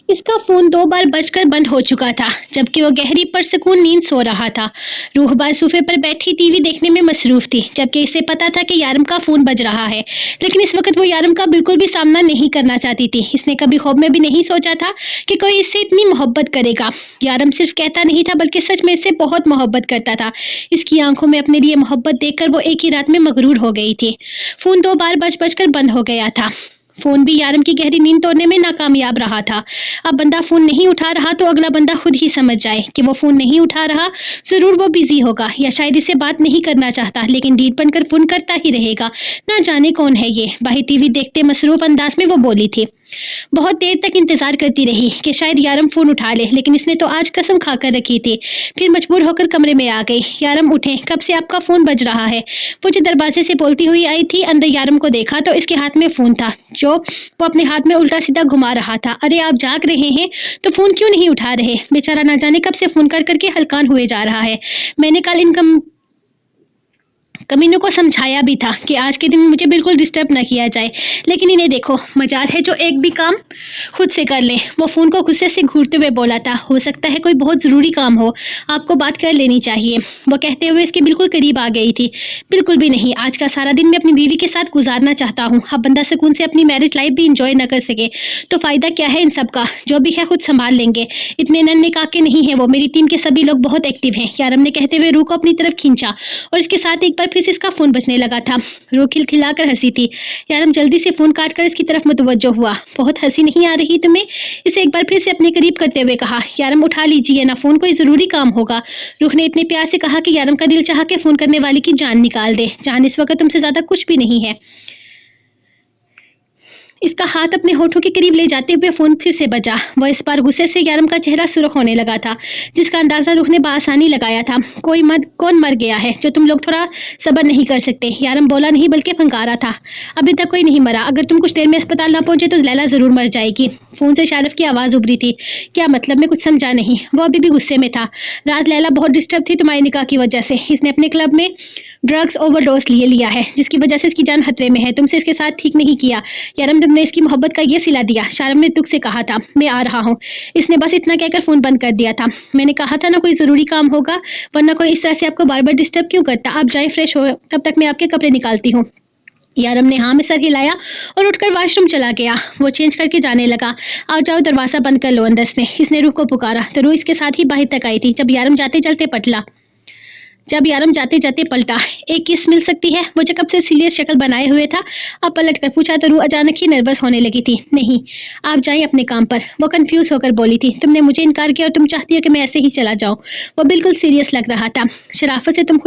इसका फोन 2 बार बजकर बंद हो चुका था, जबकि वो गहरी पुरसुकून नींद सो रहा था। रूहबार सोफे पर बैठी टीवी देखने में मसरूफ थी, जबकि इसे पता था कि यारम का फोन बज रहा है। लेकिन इस वक्त वो यारम का बिल्कुल भी सामना नहीं करना चाहती थी। इसने कभी ख्वाब में भी नहीं सोचा था कि कोई इससे इतनी मोहब्बत करेगा। यारम सिर्फ कहता नहीं था, बल्कि सच में इससे बहुत मोहब्बत करता था। इसकी आंखों में अपने लिए मोहब्बत देखकर वो एक ही रात में मगरूर हो गई थी। फोन 2 बार बज बजकर बंद हो गया था। फोन भी यारम की गहरी नींद तोड़ने में नाकामयाब रहा था। अब बंदा फोन नहीं उठा रहा तो अगला बंदा खुद ही समझ जाए कि वो फोन नहीं उठा रहा, जरूर वो बिजी होगा या शायद इसे बात नहीं करना चाहता, लेकिन ढीठ बनकर फोन करता ही रहेगा। ना जाने कौन है ये। बाहर टीवी देखते मसरूफ अंदाज में वो बोली थी। बहुत देर तक इंतजार करती रही कि शायद यारम फोन उठा ले, लेकिन इसने तो आज कसम खाकर रखी थी। फिर मजबूर होकर कमरे में आ गई। यारम उठे, कब से आपका फोन बज रहा है? वो जो दरवाजे से बोलती हुई आई थी, अंदर यारम को देखा तो इसके हाथ में फोन था, जो वो अपने हाथ में उल्टा सीधा घुमा रहा था। अरे आप जाग रहे हैं तो फोन क्यों नहीं उठा रहे? बेचारा ना जाने कब से फोन कर करके हलकान हुए जा रहा है। मैंने कल इन कमीनों को समझाया भी था कि आज के दिन मुझे बिल्कुल डिस्टर्ब ना किया जाए, लेकिन इन्हें देखो, मजाल है जो एक भी काम खुद से कर ले। वो फोन को गुस्से से घूरते हुए बोला था, हो सकता है कोई बहुत ज़रूरी काम हो, आपको बात कर लेनी चाहिए। वो कहते हुए इसके बिल्कुल करीब आ गई थी। बिल्कुल भी नहीं, आज का सारा दिन मैं अपनी बीवी के साथ गुजारना चाहता हूँ। अब बंदा सुकून से अपनी मैरिज लाइफ भी इंजॉय न कर सके तो फ़ायदा क्या है इन सब का? जो भी है खुद संभाल लेंगे, इतने नन्हे काके नहीं है वो। मेरी टीम के सभी लोग बहुत एक्टिव हैं। यारम ने कहते हुए रूह को अपनी तरफ खींचा और इसके साथ एक बार फिर से इसका फोन बजने लगा था। रूह खिलखिलाकर हंसी थी। यारम जल्दी से फोन काटकर इसकी तरफ मुतवज्जो हुआ। बहुत हंसी नहीं आ रही तुम्हें? इसे एक बार फिर से अपने करीब करते हुए कहा। यारम उठा लीजिए ना, फोन कोई जरूरी काम होगा। रूह ने इतने प्यार से कहा कि यारम का दिल चाहा कि फोन करने वाली की जान निकाल दे। जान इस वक्त तुमसे ज्यादा कुछ भी नहीं है। इसका हाथ अपने होठों के करीब ले जाते हुए फोन फिर से बजा। वह इस बार गुस्से से यारम का चेहरा सुर्ख होने लगा था, जिसका अंदाजा रूह ने बासानी लगाया था। कौन मर गया है जो तुम लोग थोड़ा सब्र नहीं कर सकते? यारम बोला नहीं बल्कि फंकारा था। अभी तक कोई नहीं मरा। अगर तुम कुछ देर में अस्पताल ना पहुंचे तो लैला जरूर मर जाएगी। फोन से शारिफ की आवाज उभरी थी। क्या मतलब? मैं कुछ समझा नहीं। वो अभी भी गुस्से में था। रात लैला बहुत डिस्टर्ब थी तुम्हारे निकाह की वजह से। इसने अपने क्लब में ड्रग्स ओवरडोज लिया है, जिसकी वजह से इसकी जान खतरे में है। तुमसे इसके साथ ठीक नहीं किया। यारम, तुमने इसकी मोहब्बत का ये सिला दिया। शारम ने दुख से कहा था। मैं आ रहा हूँ। इसने बस इतना कहकर फोन बंद कर दिया था। मैंने कहा था ना कोई जरूरी काम होगा, वरना कोई इस तरह से आपको बार बार डिस्टर्ब क्यों करता? आप जाए फ्रेश हो, तब तक मैं आपके कपड़े निकालती हूँ। यारम ने हाँ में सर हिलाया और उठकर वॉशरूम चला गया। वो चेंज करके जाने लगा। आओ जाओ, दरवाजा बंद कर लो अंदर ने। इसने रूह को पुकारा तो रूह इसके साथ ही बाहर तक आई थी। जब यारम जाते जाते पलटा। एक किस मिल सकती है? वो जो कब से सीरियस शक्ल बनाए हुए था, अब पलट कर पूछा तो रूह अचानक ही नर्वस होने लगी थी। नहीं, आप जाएं अपने काम पर। वो कंफ्यूज होकर बोली थी। तुमने मुझे इनकार किया और तुम चाहती हो कि मैं ऐसे ही चला जाऊं? वो बिल्कुल सीरियस लग रहा था। शराफत से तुम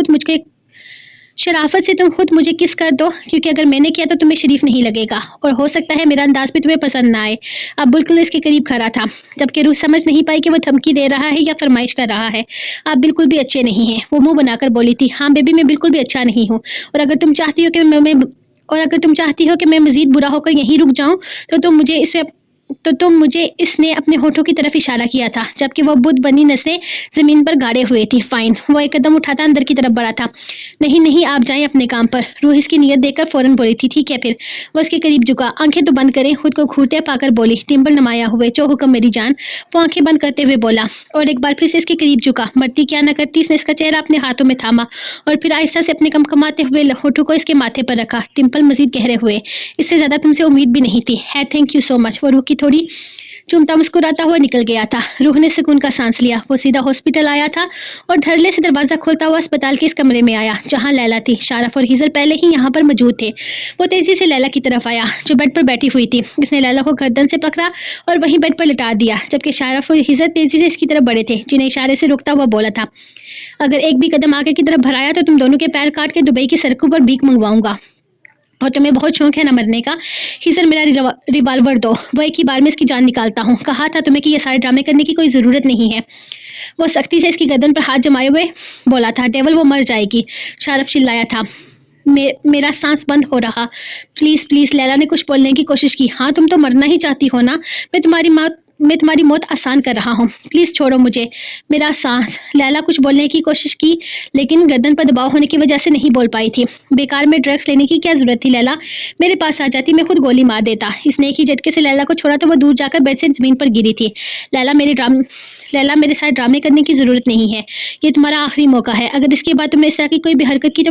खुद मुझे किस कर दो, क्योंकि अगर मैंने किया तो तुम्हें शरीफ नहीं लगेगा और हो सकता है मेरा अंदाज भी तुम्हें पसंद ना आए। अब बिल्कुल इसके करीब खड़ा था, जबकि रूह समझ नहीं पाई कि वो धमकी दे रहा है या फरमाइश कर रहा है। आप बिल्कुल भी अच्छे नहीं हैं। वो मुंह बनाकर बोली थी। हाँ बेबी, मैं बिल्कुल भी अच्छा नहीं हूँ। और अगर तुम चाहती हो कि मैं मजीद बुरा होकर यहीं रुक जाऊं तो तुम मुझे इसने अपने होठों की तरफ इशारा किया था, जबकि वो बुद्ध बनी नसें जमीन पर गाड़े हुए थी। फाइन। वो एक कदम उठाता अंदर की तरफ बढ़ा था। नहीं नहीं, आप जाएं अपने काम पर। रूह इसकी नीयत देखकर फौरन बोली थी। ठीक है फिर। वो उसके करीब झुका। आंखें तो बंद करें। खुद को घूरते पाकर बोली। टिम्बल नमाया हुए। जो हुक्म मेरी जान। वो आंखें बंद करते हुए बोला और एक बार फिर से इसके करीब झुका। मरती क्या न करती, इसने इसका चेहरा अपने हाथों में थामा और फिर आहिस्ता से अपने कमकमाते हुए होठों को इसके माथे पर रखा। टिम्पल मजीद गहरे हुए। इससे ज्यादा तुमसे उम्मीद भी नहीं थी। है, थैंक यू सो मच। वो रूह की थोड़ी चुमता मुस्कुराता हुआ निकल गया था। रूह ने सुकून का सांस लिया। वो सीधा हॉस्पिटल आया था और धड़ल्ले से दरवाजा खोलता हुआ अस्पताल के इस कमरे में आया जहां लैला थी। शारफ और हिजर पहले ही यहाँ पर मौजूद थे। वो तेजी से लैला की तरफ आया जो बेड पर बैठी हुई थी। इसने लैला को गर्दन से पकड़ा और वहीं बेड पर लिटा दिया, जबकि शारफ और हिजर तेजी से इसकी तरफ बढ़े थे, जिन्हें इशारे से रोकता हुआ बोला था, अगर एक भी कदम आगे की तरफ भराया तो तुम दोनों के पैर काट के दुबई की सड़कों पर भीख मंगवाऊंगा। और तुम्हें बहुत शौक है ना मरने का। हिजर, मेरा रिवॉल्वर दो। वो एक ही बार में इसकी जान निकालता हूँ। कहा था तुम्हें कि ये सारे ड्रामे करने की कोई ज़रूरत नहीं है। वो सख्ती से इसकी गर्दन पर हाथ जमाए हुए बोला था। डेवल, वो मर जाएगी। शारफ चिल्लाया था। मेरा सांस बंद हो रहा। Please please. लैला ने कुछ बोलने की कोशिश की। हाँ, तुम तो मरना ही चाहती हो ना। मैं तुम्हारी माँ मैं तुम्हारी मौत आसान कर रहा हूँ, प्लीज़ छोड़ो मुझे। मेरा सांस। लैला कुछ बोलने की कोशिश की, लेकिन गर्दन पर दबाव होने की वजह से नहीं बोल पाई थी। बेकार में ड्रग्स लेने की क्या जरूरत थी लैला, मेरे पास आ जाती, मैं खुद गोली मार देता। इसने एक ही झटके से लैला को छोड़ा तो वो दूर जाकर बेड से जमीन पर गिरी थी। लैला, मेरे साथ ड्रामे करने की जरूरत नहीं है। ये तुम्हारा आखिरी मौका है। अगर इसके बाद तुमने इस तरह की कोई भी हरकत की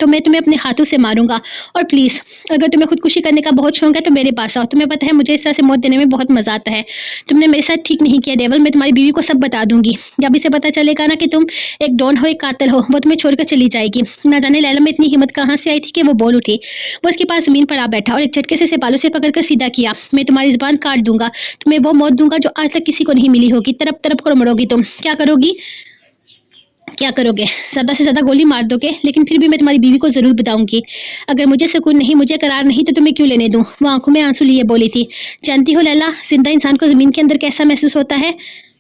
तो मैं तुम्हें अपने हाथों से मारूंगा। और प्लीज़, अगर तुम्हें खुदकुशी करने का बहुत शौक है तो मेरे पास आओ। तुम्हें पता है मुझे इस तरह से मौत देने में बहुत मजा आता है। तुमने मेरे साथ ठीक नहीं किया डेवल। मैं तुम्हारी बीवी को सब बता दूंगी। जब इसे पता चलेगा ना कि तुम एक डॉन हो, एक कातिल हो, वो तुम्हें छोड़कर चली जाएगी। ना जाने लैला में इतनी हिम्मत कहाँ से आई थी कि वो बोल उठी। वो उसके पास जमीन पर आ बैठा और एक झटके से बालों से पकड़कर सीधा किया। मैं तुम्हारी जुबान काट दूंगा, तुम्हें वो मौत दूंगा जो आज तक किसी को नहीं मिली होगी। तरफ तरफ कर मरोगी तुम। क्या करोगी? क्या करोगे? ज़्यादा से ज़्यादा गोली मार दोगे, लेकिन फिर भी मैं तुम्हारी बीवी को ज़रूर बताऊंगी। अगर मुझे सुकून नहीं, मुझे करार नहीं, तो तुम्हें क्यों लेने दूं? वो आंखों में आंसू लिए बोली थी। जानती हो लैला, जिंदा इंसान को ज़मीन के अंदर कैसा महसूस होता है?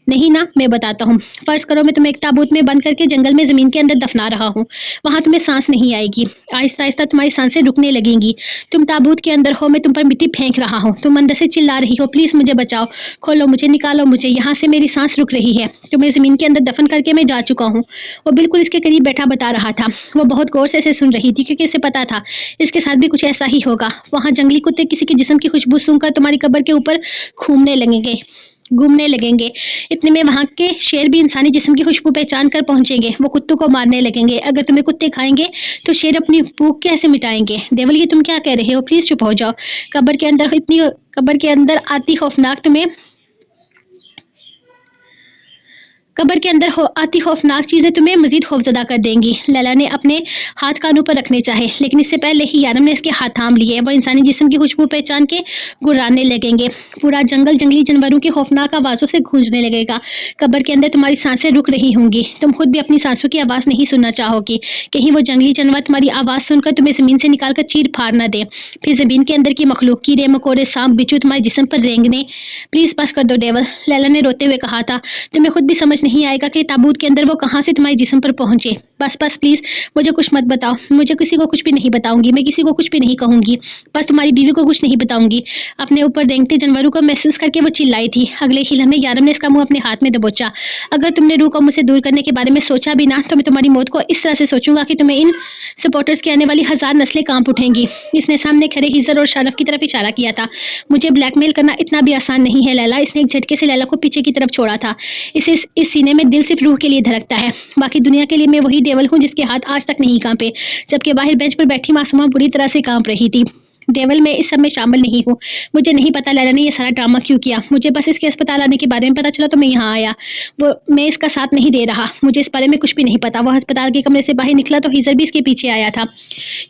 नहीं ना, मैं बताता हूँ। फर्ज करो मैं तुम्हें एक ताबूत में बंद करके जंगल में ज़मीन के अंदर दफना रहा हूँ। वहाँ तुम्हें सांस नहीं आएगी। आहिस्ता आहिस्ता तुम्हारी सांसें रुकने लगेंगी। तुम ताबूत के अंदर हो, मैं तुम पर मिट्टी फेंक रहा हूँ। तुम अंदर से चिल्ला रही हो, प्लीज़ मुझे बचाओ, खोलो मुझे, निकालो मुझे, यहाँ से मेरी सांस रुक रही है। तुम्हें ज़मीन के अंदर दफन करके मैं जा चुका हूँ। वो बिल्कुल इसके करीब बैठा बता रहा था। वो बहुत गौर से इसे सुन रही थी, क्योंकि इसे पता था इसके साथ भी कुछ ऐसा ही होगा। वहाँ जंगली कुत्ते किसी के जिस्म की खुशबू सूंघकर तुम्हारी कब्र के ऊपर घूमने लगेंगे। इतने में वहाँ के शेर भी इंसानी जिस्म की खुशबू पहचान कर पहुंचेंगे। वो कुत्तों को मारने लगेंगे। अगर तुम्हें कुत्ते खाएंगे तो शेर अपनी भूख कैसे मिटाएंगे? देवल, ये तुम क्या कह रहे हो? प्लीज चुप हो जाओ। कब्र के अंदर आती खौफनाक चीजें तुम्हें मजीद खौफजदा कर देंगी। लैला ने अपने हाथ कानों पर रखने चाहे, लेकिन इससे पहले ही यारम ने इसके हाथ थाम लिए। वो इंसानी जिस्म की खुशबू पहचान के गुर्राने लगेंगे। पूरा जंगल जंगली जानवरों की खौफनाक आवाज़ों से गूंजने लगेगा। कब्र के अंदर तुम्हारी सांसें रुक रही होंगी। तुम खुद भी अपनी सांसों की आवाज़ नहीं सुनना चाहोगी। कहीं वो जंगली जानवर तुम्हारी आवाज़ सुनकर तुम्हें ज़मीन से निकाल कर चीर फाड़ न दे। फिर ज़मीन के अंदर की मखलूक, कीड़े मकोड़े, सांप बिच्छू तुम्हारे जिस्म पर रेंगने। प्लीज़ बस कर दो डेवल, लैला ने रोते हुए कहा था। तुम्हें खुद भी समझ नहीं आएगा कि ताबूत के अंदर वो कहाँ से तुम्हारे जिस्म पर पहुंचे। बस बस प्लीज, मुझे कुछ मत बताओ। मुझे किसी को कुछ भी नहीं बताऊंगी। मैं किसी को कुछ भी नहीं कहूंगी। बस तुम्हारी बीवी को कुछ नहीं बताऊंगी। अपने ऊपर रेंगते जानवरों को महसूस करके वो चिल्लाई थी। अगले ही लम्हे यारम ने इसका मुंह अपने हाथ में दबोचा। अगर तुमने रूह को मुझसे दूर करने के बारे में सोचा भी ना, तो मैं तुम्हारी मौत को इस तरह से सोचूंगा कि तुम्हें इन सपोर्टर्स की आने वाली 1000 नस्लें कांप उठेंगी। इसने सामने खड़े हिजर और शारफ की तरफ इशारा किया था। मुझे ब्लैकमेल करना इतना भी आसान नहीं है लैला। इसने एक झटके से लैला को पीछे की तरफ छोड़ा था। इस सीने में दिल सिर्फ रूह के लिए धड़कता है, बाकी दुनिया के लिए मैं वही डेवल हूँ जिसके हाथ आज तक नहीं कांपे। जबकि बाहर बेंच पर बैठी मासूमा बुरी तरह से कांप रही थी। डेवल, मैं इस सब में शामिल नहीं हूँ। मुझे नहीं पता लैला ने ये सारा ड्रामा क्यों किया। मुझे बस इसके अस्पताल आने के बारे में पता चला तो मैं यहाँ आया। मैं इसका साथ नहीं दे रहा। मुझे इस बारे में कुछ भी नहीं पता। वो अस्पताल के कमरे से बाहर निकला तो हिजर भी इसके पीछे आया था,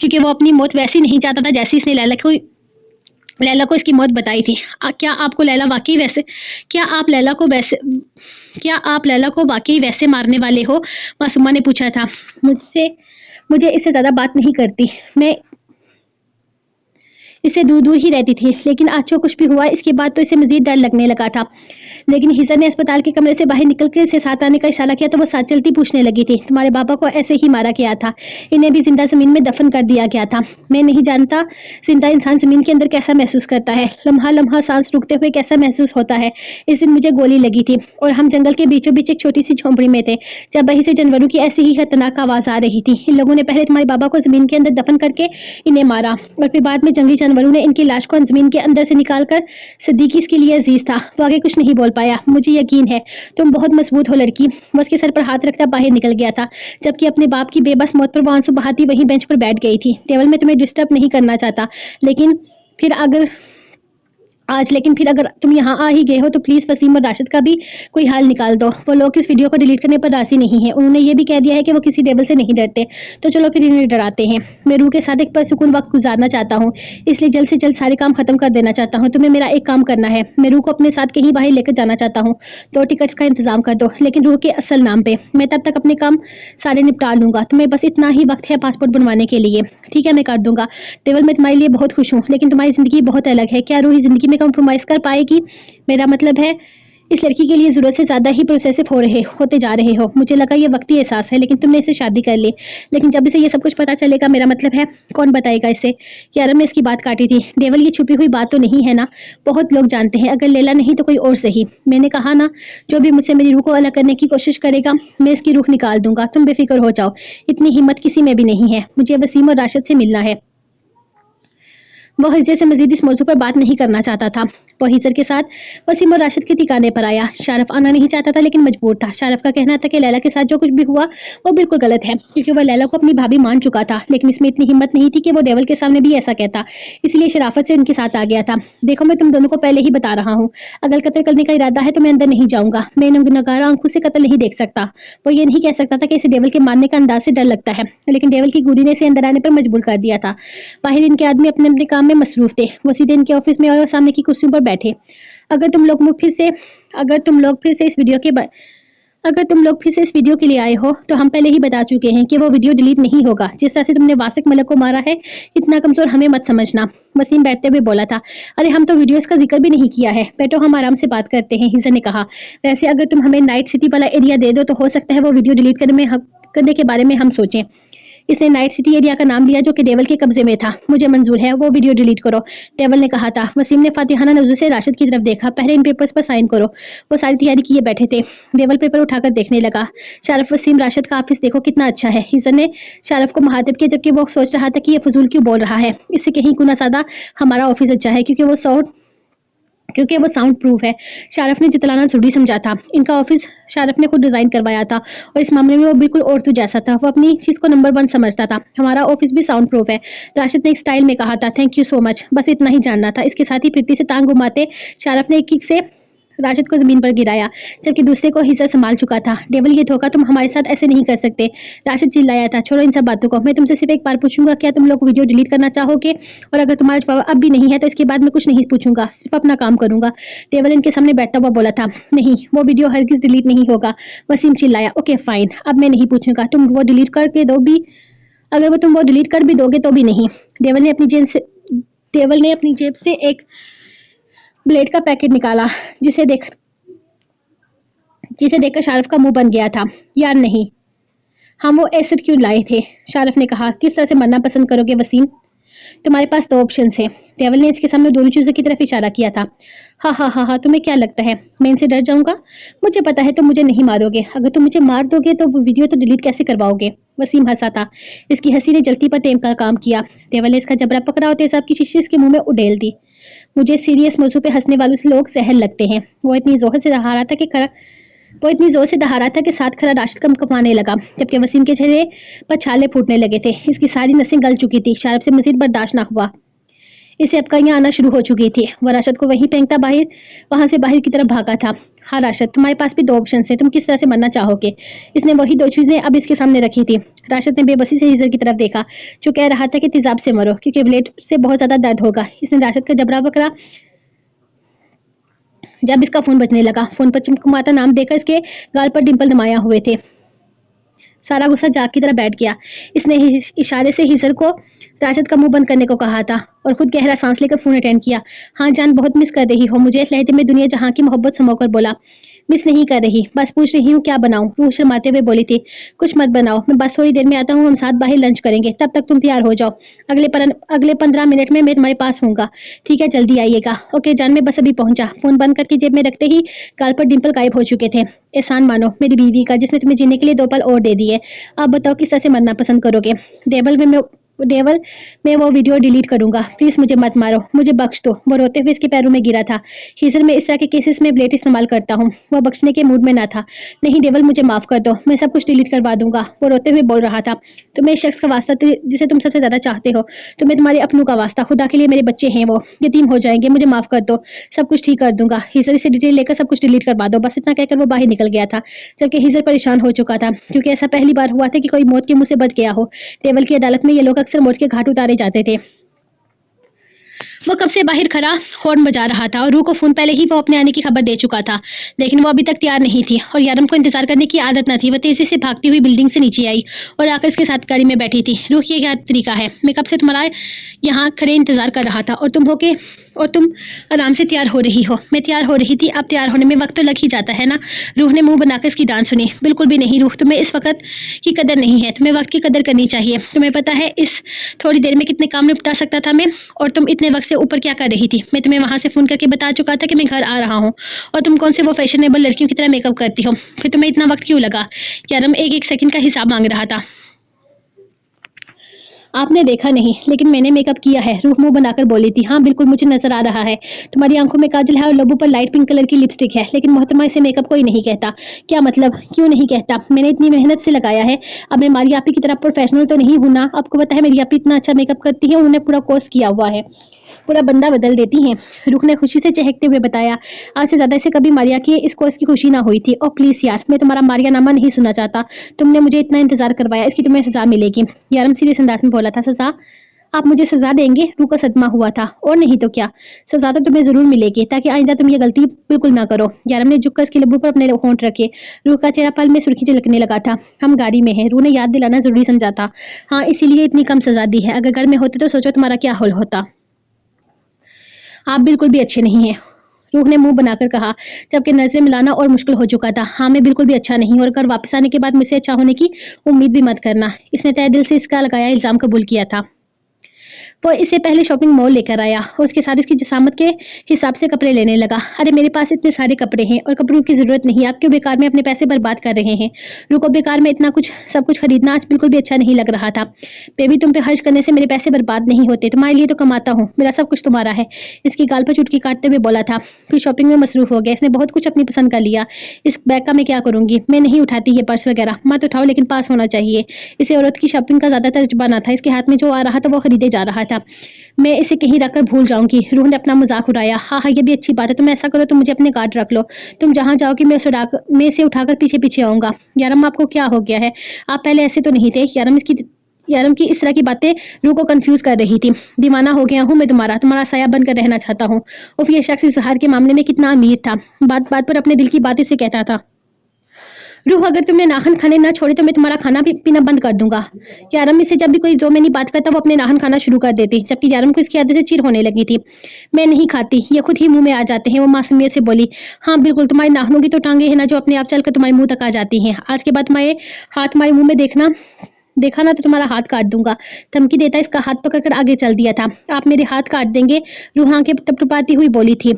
क्योंकि वो अपनी मौत वैसी नहीं चाहता था जैसी इसने लैला को इसकी मौत बताई थी। क्या आप लैला को वाकई वैसे मारने वाले हो? मासूमा ने पूछा था। मुझे इससे ज़्यादा बात नहीं करती। मैं इससे दूर दूर ही रहती थी, लेकिन आज जो कुछ भी हुआ इसके बाद तो इसे मजीद डर लगने लगा था। लेकिन हिजर ने अस्पताल के कमरे से बाहर निकल कर इसे साथ आने का इशारा किया तो वो साथ चलती पूछने लगी थी। तुम्हारे पापा को ऐसे ही मारा गया था। इन्हें भी जिंदा जमीन में दफन कर दिया गया था। मैं नहीं जानता जिंदा इंसान जमीन के अंदर कैसा महसूस करता है, लम्हा लम्हा सांस रुकते हुए कैसा महसूस होता है। इस दिन मुझे गोली लगी थी और हम जंगल के बीचों बीच एक छोटी सी झोंपड़ी में थे, जब वहीं से जानवरों की ऐसी ही खतरनाक आवाज आ रही थी। इन लोगों ने पहले तुम्हारे बाबा को जमीन के अंदर दफन करके इन्हें मारा, और फिर बाद में जंगली जानवरों ने इनकी लाश को जमीन के अंदर से निकालकर सिद्दीकी इसके लिए अजीज था, वो आगे कुछ नहीं बोल पाया। मुझे यकीन है तुम बहुत मजबूत हो लड़की। वो उसके सर पर हाथ रखता बाहर निकल गया था, जबकि अपने बाप की बेबस मौत पर वो आंसू बहाती वहीं बेंच पर बैठ गई थी। टेबल में तुम्हें डिस्टर्ब नहीं करना चाहता, लेकिन फिर अगर तुम यहाँ आ ही गए हो तो प्लीज़ वसीम और राशिद का भी कोई हाल निकाल दो। वो लोग इस वीडियो को डिलीट करने पर राजी नहीं है। उन्होंने ये भी कह दिया है कि वो किसी डेवल से नहीं डरते, तो चलो फिर इन्हें डराते हैं। मैं रूह के साथ एक परसुकून वक्त गुजारना चाहता हूँ, इसलिए जल्द से जल्द सारे काम खत्म कर देना चाहता हूँ। तुम्हें मेरा एक काम करना है। मैं रूह को अपने साथ कहीं बाहर लेकर जाना चाहता हूँ। 2 टिकट्स का इंतजाम कर दो, लेकिन रूह के असल नाम पे। मैं तब तक अपने काम सारे निपटा लूंगा। तुम्हें बस इतना ही वक्त है पासपोर्ट बनवाने के लिए। ठीक है, मैं कर दूंगा। डेवल, मैं तुम्हारे लिए बहुत खुश हूँ, लेकिन तुम्हारी जिंदगी बहुत अलग है। क्या रूह जिंदगी में कॉम्प्रोमाइज कर पाएगी? मेरा मतलब है इस लड़की के लिए ज़रूरत से ज़्यादा ही प्रोसेसिव होते जा रहे हो। मुझे लगा ये वक्ती एहसास है, लेकिन तुमने इसे शादी कर ली। लेकिन जब इसे ये सब कुछ पता चलेगा, मेरा मतलब है कौन बताएगा इसे? यारम ने इसकी बात काटी थी। देवल, ये छुपी हुई बात तो नहीं है ना? बहुत लोग जानते हैं, अगर लैला नहीं तो कोई और सही। मैंने कहा ना, जो भी मुझसे मेरी रूह को अलग करने की कोशिश करेगा, मैं इसकी रूह निकाल दूंगा। तुम बेफिक्र हो जाओ, इतनी हिम्मत किसी में भी नहीं है। मुझे वसीम और राशिद से मिलना है। वो हिजर से मजीद इस मौजू पर बात नहीं करना चाहता था। वो हिजर के साथ वसीम और राशिद के ठिकाने पर आया। शारफ आना नहीं चाहता था, लेकिन मजबूर था। शारफ का कहना था कि लैला के साथ जो कुछ भी हुआ वो बिल्कुल गलत है, क्योंकि वह लैला को अपनी भाभी मान चुका था। लेकिन इसमें इतनी हिम्मत नहीं थी कि वो डेवल के सामने भी ऐसा कहता, इसलिए शराफत से इनके साथ आ गया था। देखो, मैं तुम दोनों को पहले ही बता रहा हूँ, अगर कत्ल करने का इरादा है तो मैं अंदर नहीं जाऊंगा। मैं नगारा आंखों से कत्ल नहीं देख सकता। वो ये नहीं कह सकता था कि इसे डेवल के मारने का अंदाज से डर लगता है, लेकिन डेवल की गुरी ने इसे अंदर आने पर मजबूर कर दिया था। बाहर इनके आदमी अपने अपने काम में मसरूफ थे। वो सीधे इनके ऑफिस में और सामने की कुर्सियों पर बैठे। अगर तुम लोग फिर से इस वीडियो के लिए आए हो, तो हम पहले ही बता चुके हैं कि वो वीडियो डिलीट नहीं होगा। जिस तरह से तुमने वासिक मलक को मारा है, इतना कमजोर हमें मत समझना। वसीम बैठते हुए बोला था। अरे, हम तो वीडियोस का जिक्र भी नहीं किया है। बैठो, हम आराम से बात करते हैं, हिजर ने कहा। वैसे अगर तुम हमें नाइट सिटी वाला एरिया दे दो तो हो सकता है वो वीडियो डिलीट करने के बारे में हम सोचें। इसने नाइट सिटी एरिया का नाम लिया, जो कि डेवल के कब्जे में था। मुझे मंजूर है, वो वीडियो डिलीट करो, डेवल ने कहा था। वसीम ने फातिहाना नजर से राशिद की तरफ देखा। पहले इन पेपर्स पर साइन करो। वो सारी तैयारी किए बैठे थे। डेवल पेपर उठाकर देखने लगा। शारफ, वसीम, राशिद का ऑफिस देखो कितना अच्छा है। हिजर ने शारफ को मुखातिब किया, जबकि वो सोच रहा था कि ये फजूल क्यों बोल रहा है। इससे कहीं गुना ज्यादा हमारा ऑफिस अच्छा है, क्योंकि वो साउंड प्रूफ है। शारफ ने जितलाना जरूरी समझा था। इनका ऑफिस शारफ ने खुद डिजाइन करवाया था, और इस मामले में वो बिल्कुल औरतों जैसा था। वो अपनी चीज को नंबर 1 समझता था। हमारा ऑफिस भी साउंड प्रूफ है, राशिद ने एक स्टाइल में कहा था। थैंक यू सो मच, बस इतना ही जानना था। इसके साथ ही फिरती से टांग घुमाते शारफ ने एक किक से राशिद को जमीन पर गिराया, जबकि दूसरे को हिस्सा संभाल चुका था। डेवल, ये धोखा, तुम हमारे साथ ऐसे नहीं कर सकते। राशिद चिल्लाया था। छोड़ो इन सब बातों को, मैं तुमसे सिर्फ एक बार पूछूंगा, क्या तुम लोग वीडियो डिलीट करना चाहोगे? और अगर तुम्हारा जवाब अब भी नहीं है तो इसके बाद मैं कुछ नहीं पूछूंगा, सिर्फ अपना काम करूंगा। डेवल इनके सामने बैठता हुआ बोला था। नहीं, वो वीडियो हरगिज डिलीट नहीं होगा। वसीम चिल्लाया। ओके फाइन, अब मैं नहीं पूछूंगा। तुम वो डिलीट करके दो भी, अगर तुम वो डिलीट कर भी दोगे तो भी नहीं। डेवल ने अपनी जेब से एक ब्लेड का पैकेट निकाला, जिसे देखकर शारफ का मुंह बन गया था। यार नहीं, हम वो एसिड क्यों लाए थे? शारफ ने कहा। किस तरह से मरना पसंद करोगे वसीम? तुम्हारे पास 2 ऑप्शन है। डेवल ने इसके सामने दोनों चीजों की तरफ इशारा किया था। हाँ, तुम्हें क्या लगता है मैं इनसे डर जाऊंगा? मुझे पता है तुम मुझे नहीं मारोगे। अगर तुम मुझे मार दोगे तो वो वीडियो तो डिलीट कैसे करवाओगे? वसीम हंसा था। इसकी हंसी ने जलती पर टेम का काम किया। डेवल ने इसका जबड़ा पकड़ा और तेजाब की शीशी इसके मुंह में उड़ेल दी। मुझे सीरियस मौजू पे हंसने वालों से लोग सहल लगते हैं। वो इतनी जोर से दहा रहा था कि साथ खड़ा राशिद कम कमाने लगा, जबकि वसीम के चेहरे पर छाले फूटने लगे थे। इसकी सारी नसें गल चुकी थी। शारफ से मजीद बर्दाश्त ना हुआ। इसे अबकाइयां आना शुरू हो चुकी थी। वह राशिद को वहां से बाहर की तरफ भागा था। हाँ राशिद, तुम्हारे पास भी 2 ऑप्शन है, तुम किस तरह से मरना चाहोगे? इसने वही 2 चीजें अब इसके सामने रखी थी। राशिद ने बेबसी से हिजर की तरफ देखा, जो कह रहा था कि तेजाब से मरो, क्योंकि ब्लेड से बहुत ज्यादा दर्द होगा। इसने राशिद का जबड़ा पकड़ा। जब इसका फोन बजने लगा, फोन पर चमकमाता नाम देकर इसके गाल पर डिंपल नुमाया हुए थे। सारा गुस्सा जाग की तरह बैठ गया। इसने इशारे से हिजर को राशिद का मुंह बंद करने को कहा था, और खुद गहरा सांस लेकर फोन अटेंड किया। हाँ जान, बहुत मिस कर रही हो मुझे, लहजे में दुनिया जहां की मोहब्बत समोकर बोला। मिस नहीं कर रही, बस पूछ रही हूँ क्या बनाऊं? रूह शर्माते हुए बोली थी। कुछ मत बनाओ, मैं बस थोड़ी देर में आता हूँ, हम साथ बाहर लंच करेंगे, तब तक तुम तैयार हो जाओ। अगले 15 मिनट में मैं तुम्हारे पास हूँगा। ठीक है, जल्दी आइएगा। ओके जान, मैं बस अभी पहुंचा। फोन बंद करके जेब में रखते ही गाल पर डिंपल गायब हो चुके थे। एहसान मानो मेरी बीवी का, जिसने तुम्हें जीने के लिए 2 पल और दे दिए। आप बताओ किस तरह से मरना पसंद करोगे? डेवल, मैं वो वीडियो डिलीट करूंगा। प्लीज मुझे मत मारो, मुझे बख्श दो। वो रोते हुए इसके पैरों में गिरा था। हिजर, मैं इस तरह के केसेस में ब्लेड इस्तेमाल करता हूँ। वो बख्शने के मूड में ना था। नहीं डेवल, मुझे माफ कर दो, मैं सब कुछ डिलीट करवा दूंगा। वो रोते हुए बोल रहा था। तुम्हें इस शख्स का वास्ता जिसे तुम सबसे ज्यादा चाहते हो, तुम्हें तुम्हारे अपनों का वास्ता, खुदा के लिए मेरे बच्चे हैं, वो यतीम हो जाएंगे, मुझे माफ कर दो, सब कुछ ठीक कर दूंगा। हिजर से डिटेल लेकर सब कुछ डिलीट करवा दो, बस इतना कहकर वो बाहर निकल गया था, जबकि हिजर परेशान हो चुका था, क्योंकि ऐसा पहली बार हुआ था कि कोई मौत के मुंह से बच गया हो। डेवल की अदालत में ये लोग अक्सर मौत के घाट उतारे जाते थे। वो कब से बाहर खड़ा हॉर्न बजा रहा था, और रूह को फोन पहले ही वो अपने आने की खबर दे चुका था, लेकिन वो अभी तक तैयार नहीं थी, और यारम को इंतजार करने की आदत न थी। वो तेजी से भागती हुई बिल्डिंग से नीचे आई और आकर इसके साथ गाड़ी में बैठी थी। रूह, ये क्या तरीका है? मैं कब से तुम्हारा यहाँ खड़े इंतजार कर रहा था, और तुम हो के और तुम आराम से तैयार हो रही हो। मैं तैयार हो रही थी, अब तैयार होने में वक्त तो लग ही जाता है ना। रूह ने मुंह बनाकर इसकी डांट सुनी। बिल्कुल भी नहीं रूह, तुम्हें इस वक्त की कदर नहीं है। तुम्हें वक्त की कदर करनी चाहिए। तुम्हें पता है इस थोड़ी देर में कितने काम निपटा सकता था मैं। और तुम इतने वक्त से ऊपर क्या कर रही थी? मैं तुम्हें वहां से फोन करके बता चुका था कि मैं घर आ रहा हूँ। और तुम कौन से वो फैशनेबल लड़कियों की तरह मेकअप करती हो? फिर तुम्हें इतना वक्त क्यों लगा? यारम एक एक सेकंड का हिसाब मांग रहा था। आपने देखा नहीं, लेकिन मैंने मेकअप किया है। रूह मुंह बनाकर बोली थी। हाँ बिल्कुल, मुझे नजर आ रहा है। तुम्हारी आंखों में काजल है और लबों पर लाइट पिंक कलर की लिपस्टिक है। लेकिन मोहतरमा, इसे मेकअप कोई नहीं कहता। क्या मतलब? क्यों नहीं कहता? मैंने इतनी मेहनत से लगाया है। अब मैं मारी आपी की तरह प्रोफेशनल तो नहीं हूं ना। आपको पता है मेरी आपी इतना अच्छा मेकअप करती है, उन्होंने पूरा कोर्स किया हुआ है। पूरा बंदा बदल देती हैं। रूह ने खुशी से चहकते हुए बताया। आज से ज्यादा इसे कभी मारिया की इस कोर्स की खुशी ना हुई थी। ओ प्लीज यार, मैं तुम्हारा मारिया नामा नहीं सुनना चाहता। तुमने मुझे इतना इंतजार करवाया, इसकी तुम्हें सजा मिलेगी। यारम सीरियस अंदाज में बोला था। सजा? आप मुझे सजा देंगे? रूह को सदमा हुआ था। और नहीं तो क्या, सजा तो तुम्हें जरूर मिलेगी, ताकि आइंदा तुम ये गलती बिल्कुल ना करो। यारम ने झुककर उसके लब्बों पर अपने होंठ रखे। रूह का चेहरा पल में सुर्खी झलकने लगा था। हम गाड़ी में हैं, रूह ने याद दिलाना जरूरी समझा था। हाँ, इसीलिए इतनी कम सजा दी है। अगर घर में होते तो सोचो तुम्हारा क्या हाल होता। आप बिल्कुल भी अच्छे नहीं हैं। रूह ने मुंह बनाकर कहा, जबकि नजरें मिलाना और मुश्किल हो चुका था। हाँ, मैं बिल्कुल भी अच्छा नहीं हूँ, और घर वापस आने के बाद मुझसे अच्छा होने की उम्मीद भी मत करना। इसने तहे दिल से इसका लगाया इल्जाम कबूल किया था। वो इससे पहले शॉपिंग मॉल लेकर आया। उसके साथ इसकी जिसामत के हिसाब से कपड़े लेने लगा। अरे मेरे पास इतने सारे कपड़े हैं और कपड़ों की जरूरत नहीं। आप क्यों बेकार में अपने पैसे बर्बाद कर रहे हैं? रुको, बेकार में इतना कुछ सब कुछ खरीदना आज बिल्कुल भी अच्छा नहीं लग रहा था। बेबी, तुम पे खर्च करने से मेरे पैसे बर्बाद नहीं होते। तुम्हारे लिए तो कमाता हूँ, मेरा सब कुछ तुम्हारा है। इसकी गाल पर चुटकी काटते हुए बोला था। फिर शॉपिंग में मसरूफ हो गया। इसने बहुत कुछ अपनी पसंद कर लिया। इस बैग का मैं क्या करूंगी? मैं नहीं उठाती ये पर्स वगैरह। मत उठाओ, लेकिन पास होना चाहिए। इसे औरत की शॉपिंग का ज्यादा तजुर्बा ना था। इसके हाथ में जो आ रहा था वो खरीदे जा रहा था। मैं इसे कहीं रखकर भूल जाऊंगी। रूह ने अपना मजाक उड़ाया। हाँ हाँ, ये भी अच्छी बात है। तुम ऐसा करो, तुम मुझे अपने गार्ड रख लो। तुम जहां जाओगी मैं इसे उठाकर पीछे पीछे आऊंगा। यारम, आपको क्या हो गया है? आप पहले ऐसे तो नहीं थे। यारम की इस तरह की बातें रूह को कंफ्यूज कर रही थी। दीवाना हो गया हूँ मैं तुम्हारा साया बनकर रहना चाहता हूँ। उफ, ये शख्स इजहार के मामले में कितना अमीर था। बात बात पर अपने दिल की बात इसे कहता था। रूह, अगर तुमने नाखन खाने ना छोड़े तो मैं तुम्हारा खाना भी पीना बंद कर दूंगा। यारम इससे जब भी कोई दो महीने बात करता वो अपने नाखन खाना शुरू कर देती, जबकि यारम को इसकी आदत से चिढ़ होने लगी थी। मैं नहीं खाती, ये खुद ही मुंह में आ जाते हैं। वो मासूमियत से बोली। हाँ बिल्कुल, तुम्हारे नाखनों की तो टांगे है ना, जो अपने आप चलकर तुम्हारे मुंह तक आ जाती हैं। आज के बाद तुम्हारे हाथ तुम्हारे मुंह में देखा ना तो तुम्हारा हाथ काट दूंगा। धमकी देता इसका हाथ पकड़कर आगे चल दिया था। आप मेरे हाथ काट देंगे? रूह आंखें टपटपाती हुई बोली थी।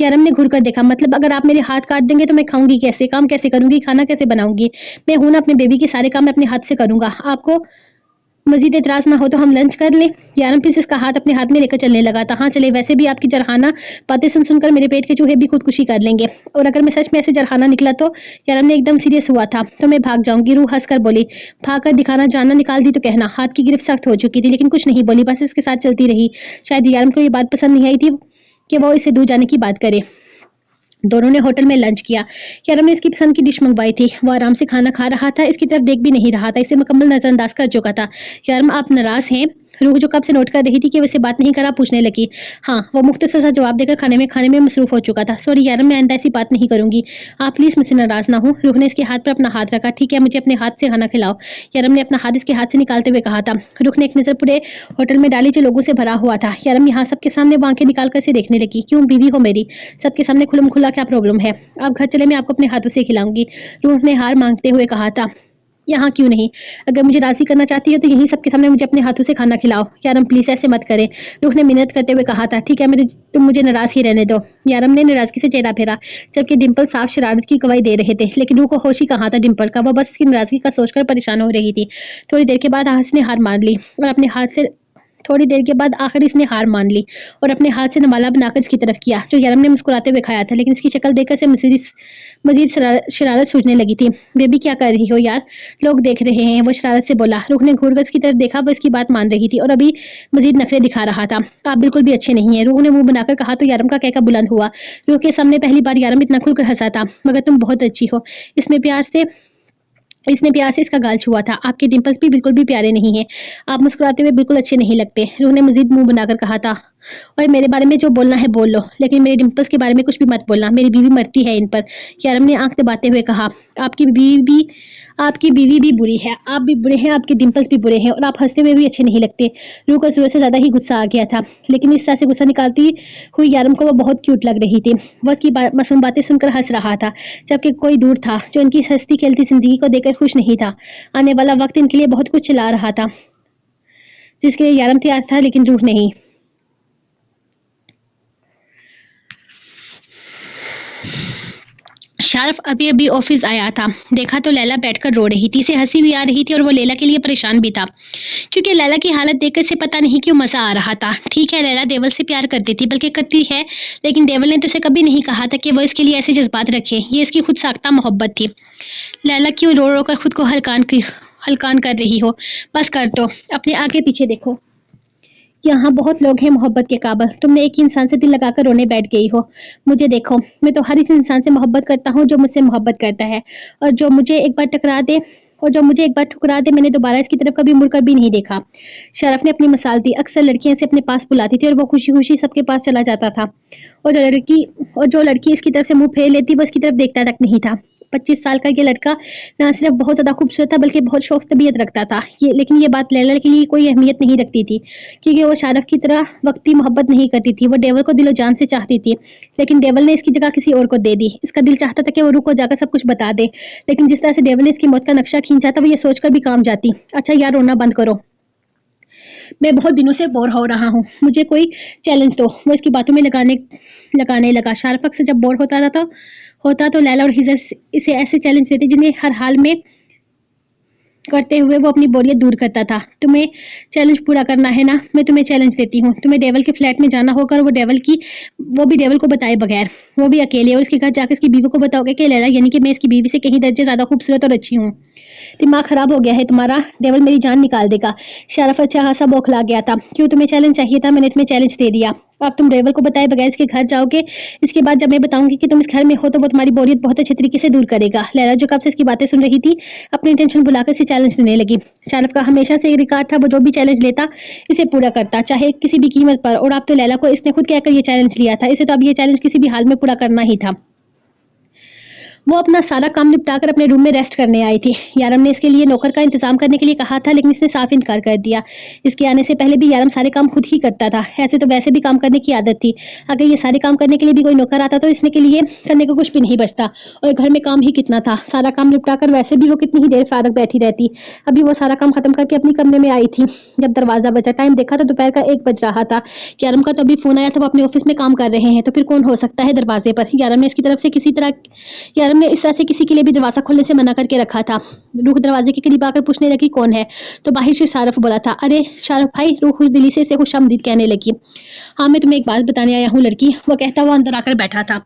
यारम ने घूर कर देखा। मतलब अगर आप मेरे हाथ काट देंगे तो मैं खाऊंगी कैसे? काम कैसे करूंगी? खाना कैसे बनाऊंगी? मैं हूं ना, अपने बेबी के सारे काम मैं अपने हाथ से करूंगा। आपको मजीद एतराज ना हो तो हम लंच कर लें। यारम फिर से इसका हाथ अपने हाथ में लेकर चलने लगा था। हाँ चले, वैसे भी आपकी जरहाना बातें सुन सुनकर मेरे पेट के चूहे भी खुदकुशी कर लेंगे। और अगर मैं सच में ऐसे जरहाना निकला तो? यारम ने एकदम सीरियस हुआ था। तो मैं भाग जाऊंगी। रूह हंसकर बोली। भाग कर दिखाना जानना निकाल दी तो कहना। हाथ की गिरफ्त सख्त हो चुकी थी, लेकिन कुछ नहीं बोली, बस इसके साथ चलती रही। शायद यारम को ये बात पसंद नहीं आई थी कि वो इसे दूर जाने की बात करे। दोनों ने होटल में लंच किया। यारम ने इसकी पसंद की डिश मंगवाई थी। वो आराम से खाना खा रहा था, इसकी तरफ देख भी नहीं रहा था, इसे मुकम्मल नजरअंदाज कर चुका था। यारम, आप नाराज हैं? रूह जो कब से नोट कर रही थी कि वैसे बात नहीं करा, पूछने लगी। हाँ, वो मुख्तसर सा जवाब देकर खाने में मसरूफ हो चुका था। सॉरी यारम, मैं आइंदा ऐसी बात नहीं करूंगी। आप प्लीज मुझसे नाराज ना हो। रूह ने इसके हाथ पर अपना हाथ रखा। ठीक है, मुझे अपने हाथ से खाना खिलाओ। यारम ने अपना हाथ इसके हाथ से निकालते हुए कहा था। रूह ने एक नजर पूरे होटल में डाली जो लोगों से भरा हुआ था। यारम यहाँ सबके सामने वो आंखें निकाल कर इसे देखने लगी। क्यों, बीवी हो मेरी, सबके सामने खुलम खुला क्या प्रॉब्लम है? आप घर चले, मैं आपको अपने हाथों से खिलाऊंगी। रूह ने हार मांगते हुए कहा था। यहाँ क्यों नहीं? अगर मुझे राजी करना चाहती हो तो यहीं सबके सामने मुझे अपने हाथों से खाना खिलाओ। यारम प्लीज ऐसे मत करें। रूह ने मिन्नत करते हुए कहा था। ठीक है, तुम मुझे नाराज ही रहने दो। यारम ने नाराजगी से चेहरा फेरा, जबकि डिंपल साफ शरारत की गवाही दे रहे थे। लेकिन रूह को होश ही कहाँ था डिंपल का। वो बस इसकी नाराजगी का सोचकर परेशान हो रही थी। थोड़ी देर के बाद इसने हार मान ली और अपने हाथ से थोड़ी देर के बाद आखिर इसने हार मान ली और अपने हाथ से नमाला बनाकर इसकी तरफ किया, जो यारम ने मुस्कुराते हुए खाया था। लेकिन इसकी शक्ल देखकर से मजीद शरारत सूझने लगी थी। बेबी, क्या कर रही हो यार? लोग देख रहे हैं, वो शरारत से बोला। रूह ने घूर कर इसकी तरफ देखा। वो इसकी बात मान रही थी और अभी मजीद नखरे दिखा रहा था। आप बिल्कुल भी अच्छे नहीं है, रूह ने मुंह बनाकर कहा तो यारम का कहका बुलंद हुआ। रूह के सामने पहली बार यारम इतना खुलकर हंसा था। मगर तुम बहुत अच्छी हो। इसने प्यार से इसका गाल छुआ था। आपके डिंपल्स भी बिल्कुल भी प्यारे नहीं हैं। आप मुस्कुराते हुए बिल्कुल अच्छे नहीं लगते। रूह ने मजीद मुंह बनाकर कहा था। और मेरे बारे में जो बोलना है बोल लो, लेकिन मेरे डिंपल्स के बारे में कुछ भी मत बोलना। मेरी बीवी मरती है इन पर। यारम ने आंख दबाते हुए कहा। आपकी बीवी भी आपकी बीवी भी बुरी है, आप भी बुरे हैं, आपके डिंपल्स भी बुरे हैं और आप हँसते हुए भी अच्छे नहीं लगते। रूह को ज़रूरत से ज़्यादा ही गुस्सा आ गया था, लेकिन इस तरह से गुस्सा निकालती हुई यारम को वो बहुत क्यूट लग रही थी। वो उसकी मासूम बातें सुनकर हँस रहा था, जबकि कोई दूर था जो इनकी हँसती-खेलती ज़िंदगी को देखकर खुश नहीं था। आने वाला वक़्त इनके लिए बहुत कुछ चला रहा था, जिसके लिए यारम तैयार था लेकिन रूह नहीं। शारफ अभी-अभी ऑफिस आया था। देखा तो लैला बैठकर रो रही थी। इसे हँसी भी आ रही थी और वो लैला के लिए परेशान भी था, क्योंकि लैला की हालत देखकर इसे पता नहीं क्यों मज़ा आ रहा था। ठीक है, लैला देवल से प्यार करती थी, बल्कि करती है, लेकिन देवल ने तो उसे कभी नहीं कहा था कि वो इसके लिए ऐसे जज़्बात रखे। ये इसकी खुद साख्ता मोहब्बत थी। लैला क्यों रो-रो कर खुद को हलकान कर रही हो? बस कर दो, अपने आगे-पीछे देखो। यहाँ बहुत लोग हैं मोहब्बत के काबिल। तुमने एक ही इंसान से दिल लगाकर रोने बैठ गई हो। मुझे देखो, मैं तो हर इस इंसान से मोहब्बत करता हूँ जो मुझसे मोहब्बत करता है, और जो मुझे एक बार ठुकरा दे, मैंने दोबारा इसकी तरफ कभी मुड़कर भी नहीं देखा। शरफ ने अपनी मिसाल दी। अक्सर लड़कियां इसे अपने पास बुलाती थी और वो खुशी-खुशी सबके पास चला जाता था। और जो लड़की इसकी तरफ से मुँह फेर लेती, वो इसकी तरफ देखता तक नहीं था। 25 साल का ये लड़का ना सिर्फ बहुत ज़्यादा खूबसूरत था, बल्कि बहुत शौक तबीयत रखता था। लेकिन ये बात लैला के लिए कोई अहमियत नहीं रखती थी, क्योंकि वो शारफ की तरह वक्ती मोहब्बत नहीं करती थी। वो डेवल को दिलो जान से चाहती थी, लेकिन डेवल ने इसकी जगह किसी और को दे दी। इसका दिल चाहता था कि वो रूह को जाकर सब कुछ बता दे, लेकिन जिस तरह से डेवल ने इसकी मौत का नक्शा खींचा था, वो ये सोचकर भी काम जाती। अच्छा यार, रोना बंद करो। मैं बहुत दिनों से बोर हो रहा हूँ, मुझे कोई चैलेंज दो। वो इसकी बातों में लगाने लगा। शारफ अक्सर जब बोर होता तो लैला और हिजर इसे ऐसे चैलेंज देते जिन्हें हर हाल में करते हुए वो अपनी बोरियत दूर करता था। तुम्हें चैलेंज पूरा करना है ना? मैं तुम्हें चैलेंज देती हूँ। तुम्हें डेवल के फ्लैट में जाना होगा और वो भी डेवल को बताए बगैर, वो भी अकेले, और उसके घर जाकर इसकी बीवी को बताओगे कि लैला यानी कि मैं इसकी बीवी से कहीं दर्जे ज़्यादा खूबसूरत और अच्छी हूँ। दिमाग खराब हो गया है तुम्हारा? डेवल मेरी जान निकाल देगा। शरफ अच्छा खासा बौखला गया था। क्यों, तुम्हें चैलेंज चाहिए था? मैंने तुम्हें चैलेंज दे दिया। अब तुम डेवल को बताए बगैर इसके घर जाओगे। इसके बाद जब मैं बताऊंगी कि तुम इस घर में हो, तो वो तुम्हारी बोरियत बहुत अच्छे तरीके से दूर करेगा। लैला जो कब से इसकी बातें सुन रही थी, अपनी टेंशन भुलाकर इसे चैलेंज देने लगी। शारफ का हमेशा से एक रिकॉर्ड था, वो जो भी चैलेंज लेता इसे पूरा करता, चाहे किसी भी कीमत पर। और अब तो लैला को इसने खुद कहकर ये चैलेंज लिया था। इसे तो अब ये चैलेंज किसी भी हाल में पूरा करना ही था। वो अपना सारा काम निपटाकर अपने रूम में रेस्ट करने आई थी। यारम ने इसके लिए नौकर का इंतजाम करने के लिए कहा था, लेकिन इसने साफ इनकार कर दिया। इसके आने से पहले भी यारम सारे काम खुद ही करता था। ऐसे तो वैसे भी काम करने की आदत थी। अगर ये सारे काम करने के लिए भी कोई नौकर आता तो इसने के लिए करने को कुछ भी नहीं बचता। और घर में काम ही कितना था, सारा काम निपटाकर वैसे भी वो कितनी ही देर फारग बैठी रहती। अभी वो सारा काम खत्म करके अपने कमरे में आई थी, जब दरवाजा बजा। टाइम देखा तो दोपहर का 1 बज रहा था। यारम का तो अभी फोन आया था, वो अपने ऑफिस में काम कर रहे हैं, तो फिर कौन हो सकता है दरवाजे पर? यारम ने इस तरह से किसी के लिए भी दरवाज़ा खोलने से मना करके रखा था। रूह दरवाजे के करीब आकर पूछने लगी, कौन है? तो बाहर से शारफ बोला था। अरे शारफ भाई, रूह खुशदिली से इसे खुशामदीद कहने लगी। हाँ, मैं तुम्हें एक बात बताने आया हूँ लड़की, वो कहता हुआ अंदर आकर बैठा था।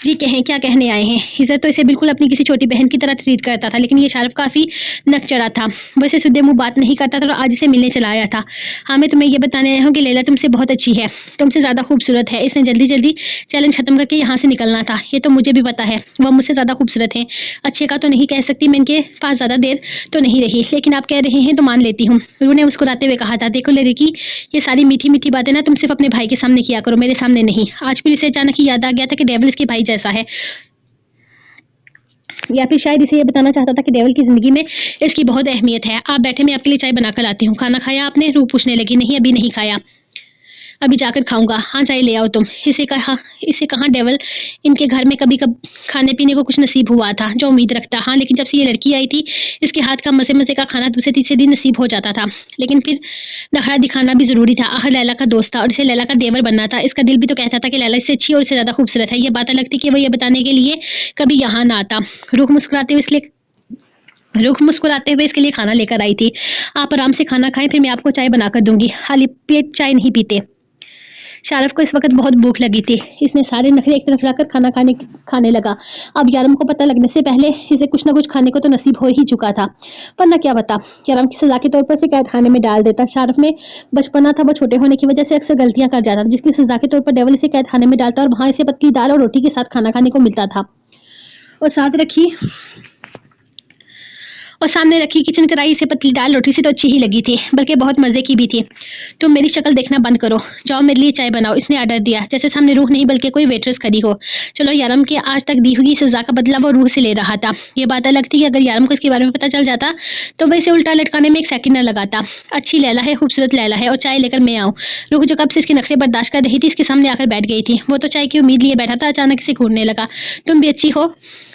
जी कहें, क्या कहने आए हैं? हिजर तो इसे बिल्कुल अपनी किसी छोटी बहन की तरह ट्रीट करता था, लेकिन ये शारफ काफ़ी नक चढ़ा था। वो इसे सीधे मुँह बात नहीं करता था और आज इसे मिलने चला आया था। हाँ, मैं तुम्हें ये बताने आया हूँ कि लैला तुमसे बहुत अच्छी है, तुमसे ज़्यादा खूबसूरत है। इसने जल्दी-जल्दी चैलेंज खत्म करके यहाँ से निकलना था। ये तो मुझे भी पता है, वो मुझसे ज़्यादा खूबसूरत है। अच्छे का तो नहीं कह सकती, मैं इनके पास ज़्यादा देर तो नहीं रही, लेकिन आप कह रहे हैं तो मान लेती हूँ। रूह ने मुस्कुराते हुए कहा था, देखो लड़की, ये सारी मीठी-मीठी बातें ना तुम सिर्फ अपने भाई के सामने किया करो, मेरे सामने नहीं। आज फिर इसे अचानक ही याद आ गया था कि डेविल इसके भाई जैसा है, या फिर शायद इसे ये बताना चाहता था कि डेविल की ज़िंदगी में इसकी बहुत अहमियत है। आप बैठे, मैं आपके लिए चाय बनाकर लाती हूँ। खाना खाया आपने? रूह पूछने लगी। नहीं, अभी नहीं खाया, अभी जाकर खाऊंगा। हाँ, चाय ले आओ तुम। इसे कहाँ डेवल इनके घर में कभी कब खाने पीने को कुछ नसीब हुआ था जो उम्मीद रखता। हाँ, लेकिन जब से ये लड़की आई थी, इसके हाथ का मज़े मज़े का खाना दूसरे तीसरे दिन नसीब हो जाता था। लेकिन फिर नखरा दिखाना भी ज़रूरी था। आखिर लैला का दोस्त था और इसे लैला का देवर बनना था। इसका दिल भी तो कहता था कि लैला इससे अच्छी और इससे ज़्यादा खूबसूरत है। ये बात अलग थी कि वो ये बताने के लिए कभी यहाँ ना आता। रुख मुस्कुराते हुए इसके लिए खाना लेकर आई थी। आप आराम से खाना खाएं, फिर मैं आपको चाय बनाकर दूंगी। खाली पेट चाय नहीं पीते। शारफ को इस वक्त बहुत भूख लगी थी। इसने सारे नखरे एक तरफ रखकर खाना खाने लगा। अब यारम को पता लगने से पहले इसे कुछ ना कुछ खाने को तो नसीब हो ही चुका था, वरना क्या पता यारम की सजा के तौर पर इसे कैद खाने में डाल देता। शारफ में बचपना था, वो छोटे होने की वजह से अक्सर गलतियां कर जाता, जिसकी सजा के तौर पर डेवल इसे कैद खाने में डालता और वहां इसे पतली दाल और रोटी के साथ खाना खाने को मिलता था। और और सामने रखी किचन कढ़ाई से पतली दाल रोटी से तो अच्छी ही लगी थी, बल्कि बहुत मज़े की भी थी। तुम मेरी शक्ल देखना बंद करो, जाओ मेरे लिए चाय बनाओ, इसने ऑर्डर दिया, जैसे सामने रूह नहीं बल्कि कोई वेट्रेस खड़ी हो। चलो यारम की आज तक दी हुई सज़ा का बदला वो रूह से ले रहा था। ये बात अलग थी कि अगर यारम को इसके बारे में पता चल जाता तो वह इसे उल्टा लटकाने में एक सेकंड न लगाता। अच्छी लैला है, खूबसूरत लैला है, और चाय लेकर मैं आऊँ। रूह जो कब से इसके नखरे बर्दाश्त कर रही थी, इसके सामने आकर बैठ गई थी। वो तो चाय की उम्मीद लिए बैठा था, अचानक से घूरने लगा। तुम भी अच्छी हो,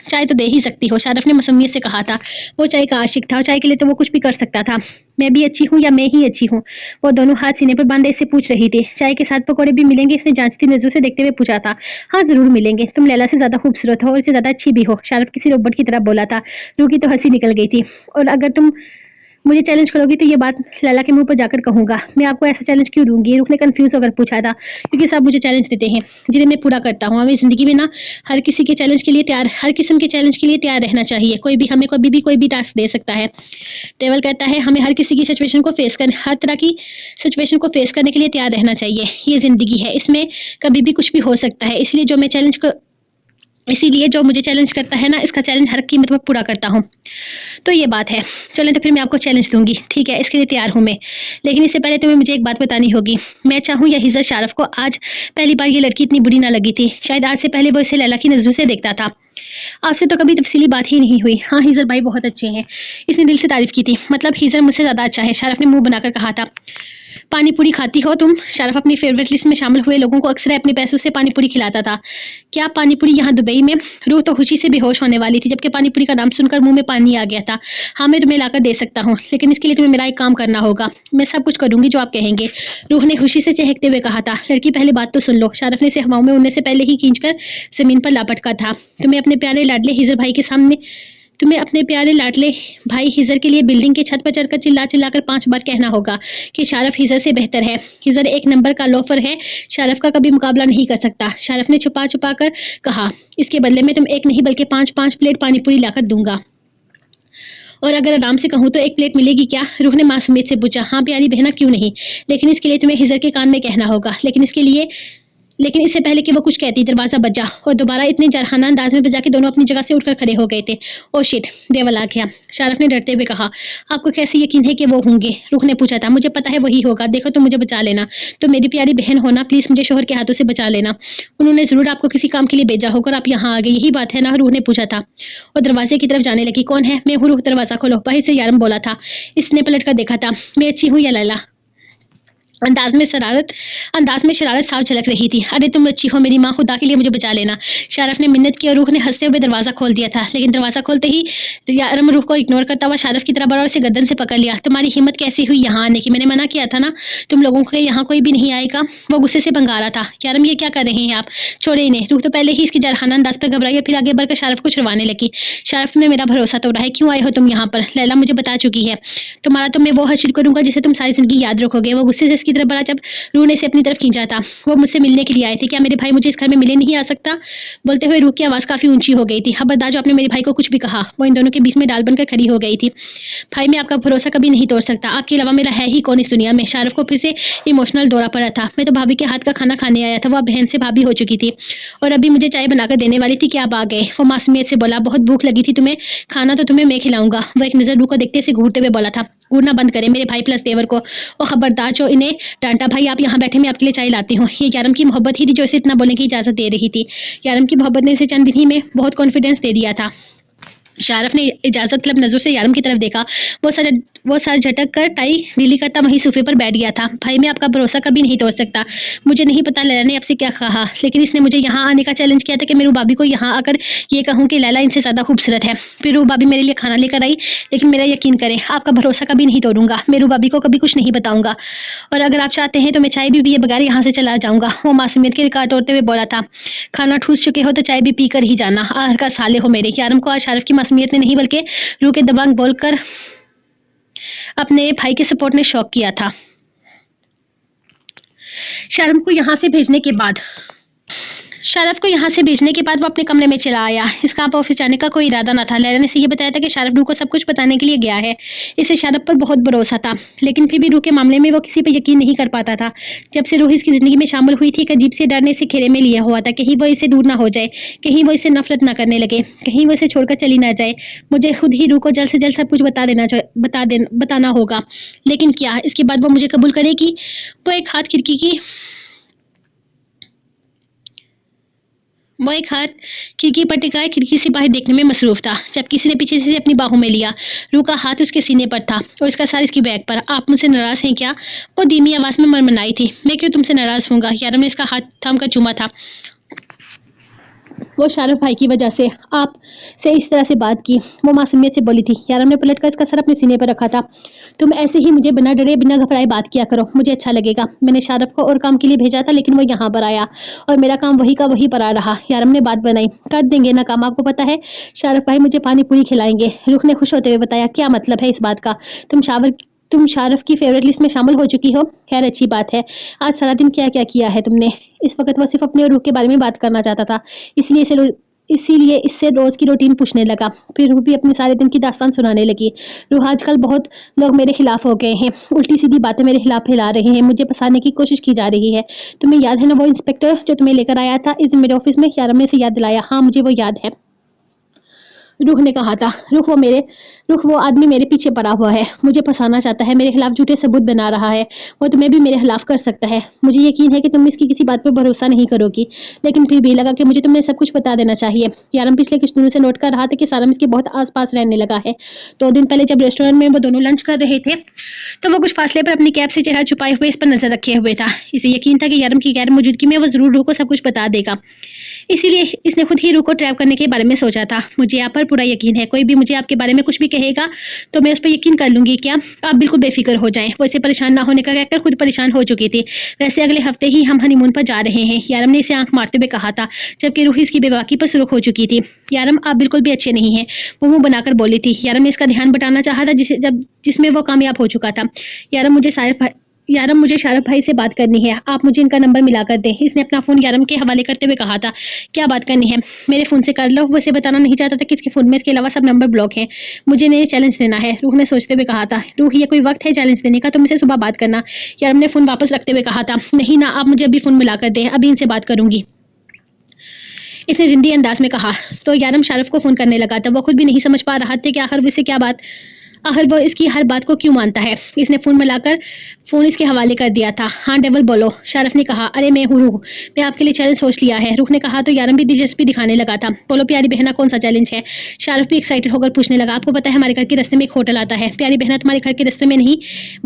चाय तो दे ही सकती हो, शारफ ने मसूमियत से कहा था। वो चाय का आशिक था और चाय के लिए तो वो कुछ भी कर सकता था। मैं भी अच्छी हूँ या मैं ही अच्छी हूँ? वो दोनों हाथ सीने पर बांधे इससे पूछ रही थी। चाय के साथ पकौड़े भी मिलेंगे? इसने जांचती नजरों से देखते हुए पूछा था। हाँ जरूर मिलेंगे, तुम लैला से ज्यादा खूबसूरत हो और इससे ज्यादा अच्छी भी हो, शारफ किसी रोबोट की तरह बोला था। रूह की तो हंसी निकल गई थी। और अगर तुम मुझे चैलेंज करोगी तो ये बात लैला के मुंह पर जाकर कहूंगा। मैं आपको ऐसा चैलेंज क्यों दूंगी? रुख ने कंफ्यूज होकर पूछा था। क्योंकि सब मुझे चैलेंज देते हैं जिन्हें मैं पूरा करता हूँ। हमें जिंदगी में ना हर किसी के चैलेंज के लिए तैयार, हर किस्म के चैलेंज के लिए तैयार रहना चाहिए। कोई भी हमें कभी भी कोई भी टास्क दे सकता है। टेबल कहता है हमें हर किसी की सिचुएशन को फेस कर, हर तरह की सिचुएशन को फेस करने के लिए तैयार रहना चाहिए। ये जिंदगी है, इसमें कभी भी कुछ भी हो सकता है। इसीलिए जो मुझे चैलेंज करता है ना, इसका चैलेंज हर कीमत पर पूरा करता हूँ। तो ये बात है। चलें तो फिर मैं आपको चैलेंज दूंगी, ठीक है? इसके लिए तैयार हूँ मैं। लेकिन इससे पहले तुम्हें मुझे एक बात बतानी होगी। मैं चाहूँ या हिजर शारफ को आज पहली बार ये लड़की इतनी बुरी ना लगी थी। शायद आज से पहले वो इसे लैला की नजरों से देखता था। आपसे तो कभी तफसीली बात ही नहीं हुई। हाँ हिजर भाई बहुत अच्छे हैं, इसने दिल से तारीफ की थी। मतलब हिजर मुझसे ज़्यादा अच्छा है, शारफ ने मुंह बनाकर कहा था। पानी पूरी खाती हो तुम? शारफ अपनी फेवरेट लिस्ट में शामिल हुए लोगों को अक्सर अपने पैसों से पानी पूरी खिलाता था। क्या पानी पूरी यहाँ दुबई में? रूह तो खुशी से बेहोश होने वाली थी, जबकि पानी पूरी का नाम सुनकर मुंह में पानी आ गया था। हाँ मैं तुम्हें लाकर दे सकता हूँ, लेकिन इसके लिए तुम्हें मेरा एक काम करना होगा। मैं सब कुछ करूंगी जो आप कहेंगे, रूह ने खुशी से चहकते हुए कहा था। लड़की पहले बात तो सुन लो। शारफ ने इसे हवाओं में उड़ने से पहले ही खींचकर जमीन पर लापटका था। तुम्हें अपने प्यारे लाडले भाई हिजर के लिए बिल्डिंग के छत पर चढ़कर चिल्ला चिल्लाकर 5 बार कहना होगा कि शारफ हिजर से बेहतर है। हिजर एक नंबर का लोफर है, शारफ का कभी मुकाबला नहीं कर सकता। शारफ ने छुपा छुपा कर कहा। इसके बदले में तुम एक नहीं बल्कि 5-5 प्लेट पानी पूरी लाकर दूंगा। और अगर आराम से कहूँ तो 1 प्लेट मिलेगी क्या? रूह ने मासूमियत से पूछा। हाँ प्यारी बहना, क्यों नहीं, लेकिन इसके लिए तुम्हें हिजर के कान में कहना होगा। लेकिन इससे पहले कि वो कुछ कहती, दरवाजा बजा और दोबारा इतने जरहाना अंदाज में बजा के दोनों अपनी जगह से उठकर खड़े हो गए थे। ओ शिट, देवल आ गया, शारफ ने डरते हुए कहा। आपको कैसे यकीन है कि वो होंगे? रूह ने पूछा था। मुझे पता है वही होगा। देखो तुम मुझे बचा लेना, तो मेरी प्यारी बहन होना, प्लीज मुझे शोहर के हाथों से बचा लेना। उन्होंने जरूर आपको किसी काम के लिए भेजा होगा और आप यहाँ आ गए, यही बात है ना? रूह ने पूछा था और दरवाजे की तरफ जाने लगी। कौन है? मैं हूँ रूह, दरवाजा खोलो, बाहर से यारम बोला था। इसने पलट कर देखा था। मैं अच्छी हूँ या लैला? अंदाज में शरारत साफ झलक रही थी। अरे तुम अच्छी हो मेरी माँ, खुदा के लिए मुझे बचा लेना। शारफ ने मिन्नत की और रूह ने हंसते हुए दरवाजा खोल दिया था। लेकिन दरवाजा खोलते ही यारम रूह को इग्नोर करता हुआ शारफ की तरफ बढ़ा और उसे गर्दन से पकड़ लिया। तुम्हारी हिम्मत कैसी हुई यहाँ आने की? मैंने मना किया था ना, तुम लोगों के यहाँ कोई भी नहीं आएगा। वो गुस्से से भंगा रहा था। यारम ये क्या कर रहे हैं आप? छोड़े इन्हें। रूह तो पहले ही इसकी जरहाना अंदाज पर घबराई और फिर आगे बढ़कर शारफ को छुड़वाने लगी। शारफ, तुमने मेरा भरोसा तोड़ा है, क्यों आए हो तुम यहाँ पर? लैला मुझे बता चुकी है। तुम्हारा तो मैं वो हासिल करूंगा जिसे तुम सारी जिंदगी याद रखोगे। वो गुस्से से इसकी तरफ बढ़ा जब रूह ने इसे अपनी तरफ खींचा था। वो मुझसे मिलने के लिए आए थे। क्या मेरे भाई मुझे इस घर में मिले नहीं आ सकता? बोलते हुए रूह की आवाज़ काफ़ी ऊंची हो गई थी। खबरदार जो आपने मेरे भाई को कुछ भी कहा। वो इन दोनों के बीच में डाल बनकर खड़ी हो गई थी। भाई मैं आपका भरोसा कभी नहीं तोड़ सकता, आपके अलावा मेरा है ही कौन इस दुनिया में? शारफ को फिर से इमोशनल दौरा पड़ा था। मैं तो भाभी के हाथ का खाना खाने आया था, वो बहन से भाभी हो चुकी थी और अभी मुझे चाय बनाकर देने वाली थी कि आप आ गए। वो मासूमियत से बोला। बहुत भूख लगी थी तुम्हें? खाना तो तुम्हें मैं खिलाऊंगा। वो एक नज़र रूह को देखते से घूरते हुए बोला था। घूरना बंद करें मेरे भाई प्लस देवर को। और खबरदार जो इन्हें डांटा। भाई आप यहाँ बैठे, मैं आपके लिए चाय लाती हूँ। ये यारम की मोहब्बत ही थी जो इसे इतना बोलने की इजाजत दे रही थी। यारम की मोहब्बत ने इसे चंद दिन ही में बहुत कॉन्फिडेंस दे दिया था। शारफ ने इजाजत तलब नजरों से यारम की तरफ देखा। वो सर झटक कर टाई ढीली करता वहीं सोफे पर बैठ गया था। भाई मैं आपका भरोसा कभी नहीं तोड़ सकता। मुझे नहीं पता लैला ने आपसे क्या कहा, लेकिन इसने मुझे यहाँ आने का चैलेंज किया था कि मेरू भाभी को यहाँ आकर ये कहूँ कि लैला इनसे ज़्यादा खूबसूरत है। फिर रू भाभी मेरे लिए खाना लेकर आई, लेकिन मेरा यकीन करें, आपका भरोसा कभी नहीं तोड़ूंगा। मेरू भाभी को कभी कुछ नहीं बताऊंगा और अगर आप चाहते हैं तो मैं चाय भी पिए बगैर यहाँ से चला जाऊंगा। वो मासूमियत के रिकॉर्ड तोड़ते हुए बोला था। खाना ठूस चुके हो तो चाय भी पी कर ही जाना। आहर का साले हो मेरे। यारम को आज शारफ की मासूमियत ने नहीं बल्कि रूह के दबंग बोलकर अपने भाई के सपोर्ट ने शॉक किया था। शारम को यहाँ से भेजने के बाद शारफ को यहाँ से भेजने के बाद वो अपने कमरे में चला आया। इसका अब ऑफिस जाने का कोई इरादा ना था। लैला ने इसे ये बताया था कि शारफ रूह को सब कुछ बताने के लिए गया है। इसे शारफ पर बहुत भरोसा था, लेकिन फिर भी रूह के मामले में वो किसी पर यकीन नहीं कर पाता था। जब से रूह इसकी ज़िंदगी में शामिल हुई थी, एक अजीब से डर ने इसे घेरे में लिया हुआ था। कहीं वो इसे दूर ना हो जाए, कहीं वो इसे नफरत ना करने लगे, कहीं वो इसे छोड़कर चली ना जाए। मुझे खुद ही रूह को जल्द से जल्द सब कुछ बताना होगा। लेकिन क्या इसके बाद वो मुझे कबूल करेगी? वो एक हाथ खिड़की पर टिकाए खिड़की से बाहर देखने में मसरूफ था, जब किसी ने पीछे से अपनी बाहों में लिया। रूह का हाथ उसके सीने पर था और इसका सर इसकी बैग पर। आप मुझसे नाराज हैं क्या? वो धीमी आवाज में मरमराई थी। मैं क्यों तुमसे नाराज होऊंगा? यारम ने इसका हाथ थाम कर चूमा था। वो शारफ भाई की वजह से आप से इस तरह से बात की, वो मासूमियत से बोली थी। यारम ने पलटकर इसका सर अपने सीने पर रखा था। तुम ऐसे ही मुझे बिना डरे बिना घबराए बात किया करो, मुझे अच्छा लगेगा। मैंने शारफ को और काम के लिए भेजा था, लेकिन वो यहाँ पर आया और मेरा काम वही का वही पड़ा रहा। यारम ने बात बनाई। कर देंगे ना काम, आपको पता है शारफ भाई मुझे पानी पूरी खिलाएंगे। रुख ने खुश होते हुए बताया। क्या मतलब है इस बात का? तुम शारफ की फेवरेट लिस्ट में शामिल हो चुकी हो। खैर अच्छी बात है। आज सारा दिन क्या क्या किया है तुमने? इस वक्त वो सिर्फ अपने और रूह के बारे में बात करना चाहता था, इसीलिए इससे रोज की रूटीन पूछने लगा। फिर रूह भी अपने सारे दिन की दास्तान सुनाने लगी। रूह, आजकल बहुत लोग मेरे खिलाफ हो गए हैं, उल्टी सीधी बातें मेरे खिलाफ फैला रहे हैं, मुझे फंसाने की कोशिश की जा रही है। तुम्हें याद है ना वो इंस्पेक्टर जो तुम्हें लेकर आया था इस दिन मेरे ऑफिस में? यारम ने इसे याद दिलाया। हाँ मुझे वो याद है, रूह ने कहा था। रुख वो आदमी मेरे पीछे पड़ा हुआ है, मुझे फंसाना चाहता है, मेरे खिलाफ झूठे सबूत बना रहा है। वो तुम्हें भी मेरे खिलाफ कर सकता है। मुझे यकीन है कि तुम इसकी किसी बात पर भरोसा नहीं करोगी, लेकिन फिर भी लगा कि मुझे तुम्हें सब कुछ बता देना चाहिए। यारम पिछले कुछ दिनों से नोट कर रहा था कि सारम इसके बहुत आसपास रहने लगा है। 2 दिन पहले जब रेस्टोरेंट में वो दोनों लंच कर रहे थे, तो वो कुछ फासले पर अपनी कैब से चेहरा छुपाए हुए इस पर नजर रखे हुए था। इसे यकीन था कि यारम की गैर मौजूदगी में वो जरूर रूह को सब कुछ बता देगा, इसीलिए इसने खुद ही रूह को ट्रैप करने के बारे में सोचा था। मुझे आप पर पूरा यकीन है, कोई भी मुझे आपके बारे में कुछ भी कहेगा तो मैं उस पर यकीन कर लूंगी। क्या? आप बिल्कुल बेफिक्र हो जाएं। वो इसे परेशान ना होने का कहकर खुद परेशान हो चुकी थी। वैसे अगले हफ्ते ही हम हनीमून पर जा रहे हैं, यारम ने इसे आंख मारते हुए कहा था, जबकि रूह इसकी बेबाकी पर सुर्ख हो चुकी थी। यारम आप बिल्कुल भी अच्छे नहीं हैं, वो मुंह बनाकर बोली थी। यारम ने इसका ध्यान बटाना चाहा था जिसमें वो कामयाब हो चुका था। यारम मुझे शारफ भाई से बात करनी है, आप मुझे इनका नंबर मिला कर दें। इसने अपना फ़ोन यारम के हवाले करते हुए कहा था। क्या बात करनी है? मेरे फ़ोन से कर लो। वो इसे बताना नहीं चाहता था कि इसके फ़ोन में इसके अलावा सब नंबर ब्लॉक हैं। मुझे इन्हें चैलेंज देना है, रूह ने सोचते हुए कहा था। रूह, ये कोई वक्त है चैलेंज देने का? तुम इसे सुबह बात करना। यारम ने फ़ोन वापस रखते हुए कहा था। नहीं ना, आप मुझे अभी फ़ोन मिला कर दें, अभी इनसे बात करूंगी, इसने जिंदी अंदाज में कहा। तो यारम शारफ को फ़ोन करने लगा था। वो खुद भी नहीं समझ पा रहा था कि आखिर वो इसकी हर बात को क्यों मानता है। इसने फ़ोन मिलाकर फ़ोन इसके हवाले कर दिया था। हाँ डेवल बोलो, शारफ ने कहा। अरे मैं हूँ रूह, मैं आपके लिए चैलेंज सोच लिया है, रूह ने कहा। तो यारम भी दिलचस्पी दिखाने लगा था। बोलो प्यारी बहना, कौन सा चैलेंज है? शारफ भी एक्साइटेड होकर पूछने लगा। आपको पता है हमारे घर के रास्ते में एक होटल आता है। प्यारी बहना, तुम्हारे घर के रास्ते में नहीं,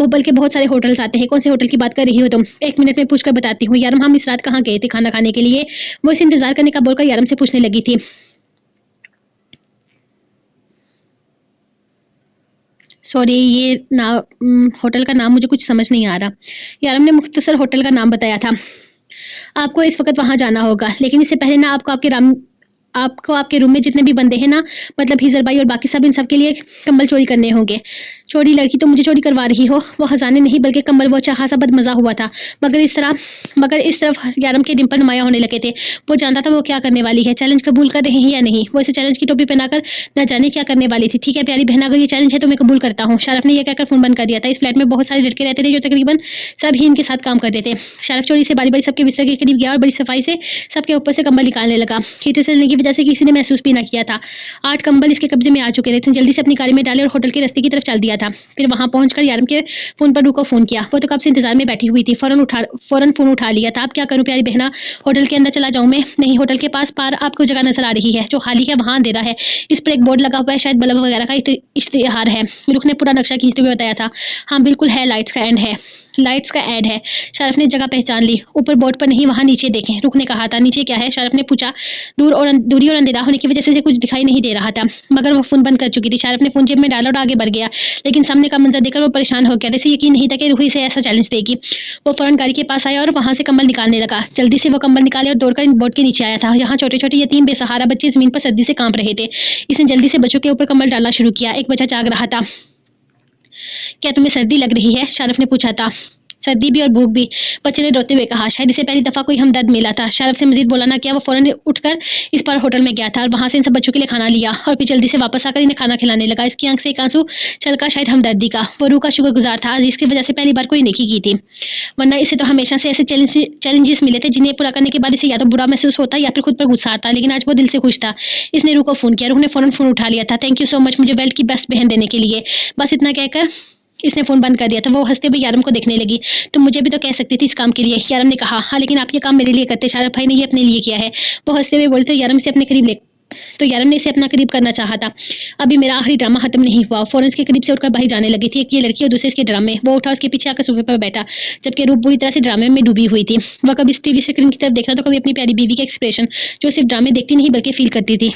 वो बल्कि बहुत सारे होटल्स आते हैं। कौन से होटल की बात कर रही हो तुम? 1 मिनट में पूछकर बताती हूँ। यारम, हम इस रात कहाँ गए थे खाना खाने के लिए? वो इसे इंतजार करने का बोलकर यारम से पूछने लगी थी। सॉरी, ये होटल का नाम मुझे कुछ समझ नहीं आ रहा। यारम ने मुख्तसर होटल का नाम बताया था। आपको इस वक्त वहां जाना होगा, लेकिन इससे पहले ना आपको आपके रूम में जितने भी बंदे हैं ना, मतलब हिजर भाई और बाकी सब, इन सब के लिए कंबल चोरी करने होंगे। चोरी लड़की तो मुझे चोरी करवा रही हो, वो खजाने नहीं बल्कि कंबल। वो अच्छा खासा बदमजा हुआ था, मगर इस तरफ यारम के डिंपल नुमाया होने लगे थे। वो जानता था वो क्या करने वाली है। चैलेंज कबूल कर रहे हैं या नहीं? वो इसे चैलेंज की टोपी पहनाकर न जाने क्या करने वाली थी। ठीक है प्यारी बहना, अगर ये चैलेंज है तो मैं कबूल करता हूँ। शारफ ने यह कहकर फोन बंद कर दिया था। इस फ्लैट में बहुत सारे लड़के रहते थे जो तकरीबन सभी इनके साथ काम करते थे। शारफ चोरी से बारी बारी सबके बिस्तर के करीब गया और बड़ी सफाई से सबके ऊपर से कंबल निकालने लगा। हीटर चलने की वजह से किसी ने महसूस भी ना किया था। 8 कंबल इसके कब्जे में आ चुके थे। जल्दी से अपनी गाड़ी में डाले और होटल के रास्ते की तरफ चल दिया था। फिर वहां पहुंचकर यारम के फोन पर रूह को फोन किया। वो तो कब से इंतजार में बैठी हुई थी। फौरन फोन उठा लिया था। अब क्या करूं प्यारी बहना, होटल के अंदर चला जाऊं मैं? नहीं, होटल के पास पार आपको जगह नजर आ रही है जो खाली है, वहां अंधेरा है। इस पर एक बोर्ड लगा हुआ है, शायद बल्ब वगैरह का इश्तिहार है। रुख ने पूरा नक्शा खींचते हुए बताया था। हाँ बिल्कुल है, लाइट्स का ऐड है। शारफ ने जगह पहचान ली। ऊपर बोर्ड पर नहीं, वहां नीचे देखें, रुख ने कहा था। नीचे क्या है? शारफ ने पूछा। दूरी और अंधेरा होने की वजह से कुछ दिखाई नहीं दे रहा था, मगर वो फोन बंद कर चुकी थी। शारफ ने फोन जेब में डाला और आगे बढ़ गया, लेकिन सामने का मंजर देखकर वो परेशान हो गया। जैसे यकीन नहीं था कि रूही से ऐसा चैलेंज देगी। वो फौरन गाड़ी के पास आया और वहां से कंबल निकालने लगा। जल्दी से वो कंबल निकाले और दौड़कर बोर्ड के नीचे आया था। यहाँ छोटे छोटे यतीम बेसहारा बच्चे जमीन पर सर्दी से कांप रहे थे। इसने जल्दी से बच्चों के ऊपर कंबल डालना शुरू किया। एक बच्चा जाग रहा था। क्या तुम्हें सर्दी लग रही है? शारफ ने पूछा था। सर्दी भी और भूख भी। बच्चे ने रोते हुए कहा, शायद इसे पहली दफा कोई हमदर्द मिला था। शारफ से मजीद बोला ना किया, वो फौरन उठकर इस पर होटल में गया था और वहां से इन सब बच्चों के लिए खाना लिया और फिर जल्दी से वापस आकर इन्हें खाना खिलाने लगा। इसकी आंख से एक आंसू छलका, शायद हमदर्दी का। वो रूह का शुक्रगुजार था जिसकी वजह से पहली बार कोई नेकी की थी, वरना इसे तो हमेशा से ऐसे चैलेंजेस मिले थे जिन्हें पूरा करने के बाद इसे या तो बुरा महसूस होता या फिर खुद पर गुस्सा आता, लेकिन आज वो दिल से खुश था। इसने रूह को फोन किया। रूह ने फौरन फोन उठा लिया था। थैंक यू सो मच मुझे बेल्ट की बेस्ट बहन देने के लिए। बस इतना कहकर इसने फोन बंद कर दिया था। वो हंसते हुए यारम को देखने लगी। तुम मुझे भी तो कह सकती थी इस काम के लिए। यारम ने कहा, हाँ लेकिन आप ये काम मेरे लिए करते, शारफ भाई ने ये अपने लिए किया है। वो हंसते हुए बोलते, यारम से अपने करीब ले तो यारम ने इसे अपना करीब करना चाहा था। अभी मेरा आखिरी ड्रामा खत्म नहीं हुआ। फौरन के करीब से उठकर बाहर जाने लगी थी। एक ये लड़की और दूसरे इसके ड्रामे। वो उठा, उसके पीछे आकर सोफे पर बैठा, जबकि रूप पूरी तरह से ड्रामे में डूबी हुई थी। वह कभी इस टीवी स्क्रीन की तरफ देखना तो कभी अपनी प्यारी बीवी के एक्सप्रेशन, जो सिर्फ ड्रामे देखती नहीं बल्कि फील करती थी।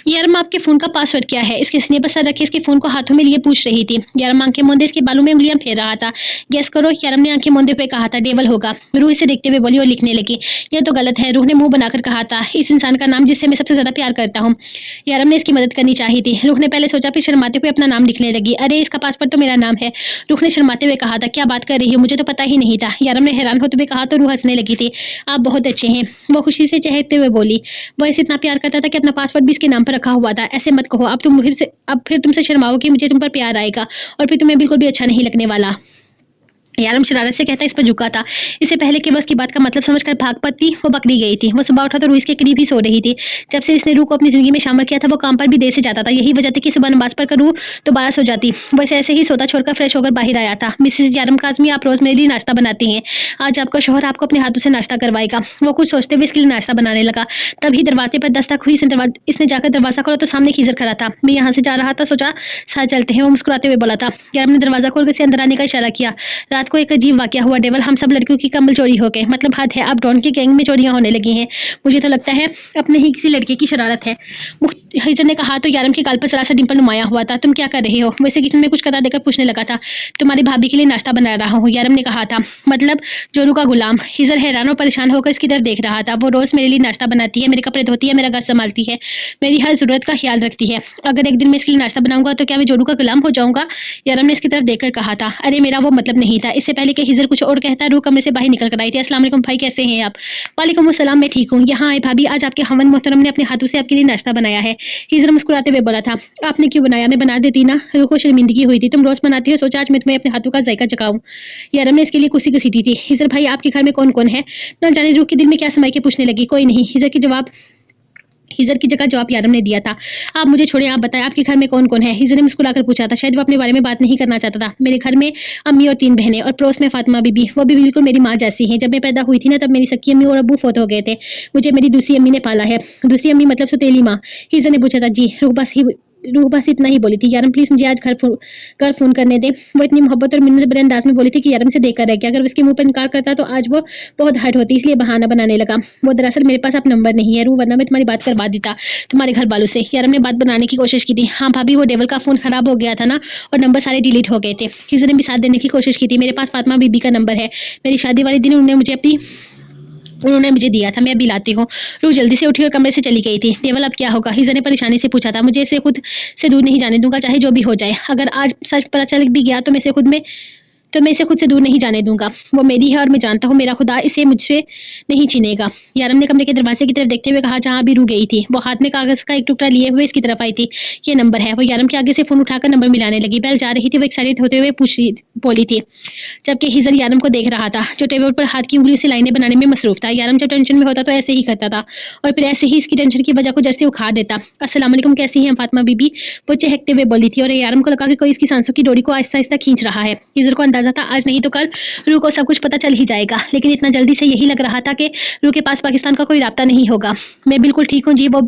यारम आपके फोन का पासवर्ड क्या है? इसके सीने पर सर रखे इसके फोन को हाथों में लिए पूछ रही थी। यारम आंखें मूंदे इसके बालों में उंगलियां फेर रहा था। गेस करो। यारम ने आंखें मूंदे हुए कहा था, डेवल होगा। रूह इसे देखते हुए बोली और लिखने लगी। यह तो गलत है। रूह ने मुंह बनाकर कहा था, इस इंसान का नाम जिससे मैं सबसे ज्यादा प्यार करता हूँ। यारम ने इसकी मदद करनी चाहिए थी। रूह ने पहले सोचा, फिर शर्माते हुए अपना नाम लिखने लगी। अरे इसका पासवर्ड तो मेरा नाम है। रूह ने शर्माते हुए कहा था, क्या बात कर रही हो, मुझे तो पता ही नहीं था। यारम ने हैरान होते हुए कहा तो रूह हंसने लगी थी। आप बहुत अच्छे हैं, वो खुशी से चहकते हुए बोली। वह इसे इतना प्यार करता था कि अपना पासवर्ड भी इसके नाम पर रखा हुआ था। ऐसे मत कहो, अब फिर तुमसे शर्माओगे, मुझे तुम पर प्यार आएगा और फिर तुम्हें बिल्कुल भी अच्छा नहीं लगने वाला। यारम शरारत से कहता इस पर झुका था। इससे पहले कि वह उसकी बात का मतलब समझकर भाग पाती, वो पकड़ी गई थी। वो सुबह उठा तो रूह इसके करीब ही सो रही थी। जब से इसने रूह को अपनी जिंदगी में शामिल किया था, वो काम पर भी देर से जाता था। यही वजह थी कि सुबह नमाज पढ़कर रूह दोबारा सो जाती। वैसे ऐसे ही सोता छोड़कर फ्रेश होकर बाहर आया था। मिसेज यारम काजमी, आप रोज मेरे लिए नाश्ता बनाती हैं। आज आपका शोहर आपको अपने हाथों से नाश्ता करवाएगा। वो कुछ सोचते हुए इसके लिए नाश्ता बनाने लगा। तभी दरवाजे पर दस्तक हुई। इसने जाकर दरवाजा खोला तो सामने खीजर खड़ा था। मैं यहाँ से जा रहा था, सोचा साथ चलते हैं, वो मुस्कुराते हुए बोला था। यारम ने दरवाजा खोलकर इसे अंदर आने का इशारा किया। रात को एक अजीब वाकया हुआ डेवल, हम सब लड़कियों की कमल चोरी हो गए। मतलब हद है, अब डॉन के गैंग में चोरियां होने लगी हैं। मुझे तो लगता है अपने ही किसी लड़के की शरारत है। हिजर ने कहा तो यारम के गाल पर जरा सा डिंपल नुमाया हुआ था। तुम क्या कर रही हो? वैसे किसी ने कुछ कदा देकर पूछने लगा था। तुम्हारी भाभी के लिए नाश्ता बना रहा हूँ, यारम ने कहा था। मतलब जोरू का गुलाम? हिजर हैरान और परेशान होकर इसकी तरफ देख रहा था। वो रोज मेरे लिए नाश्ता बनाती है, मेरे कपड़े धोती है, मेरा घर संभालती है, मेरी हर जरूरत का ख्याल रखती है। अगर एक दिन मैं इसके लिए नाश्ता बनाऊंगा तो क्या मैं जोरू का गुलाम हो जाऊंगा? यारम ने इसकी तरफ देखकर कहा था। अरे मेरा वो मतलब नहीं था। इससे पहले कि हिजर कुछ और कहता, रूह कमरे से बाहर निकल कर आई थी। अस्सलाम वालेकुम भाई, कैसे हैं आप? वालेकुम अस्सलाम, मैं ठीक हूँ। यहाँ आए भाभी, आज आपके हमन मोहतरम ने अपने हाथों से आपके लिए नाश्ता बनाया है। हिजर मुस्कुराते हुए बोला था। आपने क्यों बनाया? मैं बना देती ना। रूह को शर्मिंदगी हुई थी। तुम रोज बनाती हो, सोचा आज मैं तुम्हें अपने हाथों का जायका चखाऊं। यारम ने इसके लिए कुर्सी घसीटी थी। हिजर भाई, आपके घर में कौन कौन है? न जाने रूह के दिल में क्या समय के पूछने लगी। कोई नहीं। हिजर की जगह जवाब यारम ने दिया था। आप मुझे छोड़े, आप बताएं आपके घर में कौन कौन है? हिजर ने मुस्कुराकर पूछा था। शायद वो अपने बारे में बात नहीं करना चाहता था। मेरे घर में अम्मी और 3 बहनें और पड़ोस में फातिमा बीबी, वो भी बिल्कुल मेरी माँ जैसी हैं। जब मैं पैदा हुई थी ना, तब मेरी सख्की अम्मी और अब्बू फौत हो गए थे। मुझे मेरी दूसरी अम्मी ने पाला है। दूसरी अम्मी मतलब सौतेली माँ? हिजर ने पूछा था। जी। रूह बस इतना ही बोली थी। यारम प्लीज मुझे आज घर फोन करने दे। वो इतनी मोहब्बत और मिन्नत भरे अंदाज में बोली थी कि यारम से देखकर रह गया। अगर उसके मुंह पर इनकार करता तो आज वो बहुत हर्ट होती, इसलिए बहाना बनाने लगा। वो दरअसल मेरे पास अब नंबर नहीं है रूह, वरना मैं तुम्हारी बात करवा देता तुम्हारे घर वालों से। यारम ने बात बनाने की कोशिश की थी। हाँ भाभी, वो डेवल का फोन खराब हो गया था ना और नंबर सारे डिलीट हो गए थे। किसी ने भी साथ देने की कोशिश की थी। मेरे पास फातिमा बीबी का नंबर है। मेरी शादी वाले दिन उन्होंने मुझे दिया था। मैं अभी लाती हूँ। रूह जल्दी से उठी और कमरे से चली गई थी। डेवल अब क्या होगा? हिजर ने परेशानी से पूछा था। मुझे इसे खुद से दूर नहीं जाने दूंगा, चाहे जो भी हो जाए। अगर आज सच पता चल भी गया तो मैं इसे खुद से दूर नहीं जाने दूंगा। वो मेरी है और मैं जानता हूँ मेरा खुदा इसे मुझसे नहीं छीनेगा। यारम ने कमरे के दरवाजे की तरफ देखते हुए कहा, जहाँ अभी रूह गई थी। वो हाथ में कागज का एक टुकड़ा लिए हुए इसकी तरफ आई थी। ये नंबर है। वो यारम के आगे से फोन उठाकर नंबर मिलाने लगी। बेल जा रही थी। वो एक्साइटेड होते हुए बोली थी, जबकि हिजर यारम को देख रहा था, जो टेबल पर हाथ की उंगलियों से लाइनें बनाने में मसरूफ था। यारम जब टेंशन में होता तो ऐसे ही करता था और फिर ऐसे ही इसकी टेंशन की वजह को जैसे उखाड़ देता। अस्सलाम वालेकुम, कैसी हैं फातिमा बीबी? वो चहकते हुए बोली थी और यारम को लगा कि कोई इसकी सांसों की डोरी को आहिस्ता आहिस्ता खींच रहा है। हिजर को अंदाजा था आज नहीं तो कल रूह को सब कुछ पता चल ही जाएगा, लेकिन इतना जल्दी से यही लग रहा था कि रूह के पास पाकिस्तान का कोई राब्ता नहीं होगा। मैं बिल्कुल ठीक हूँ जी। वो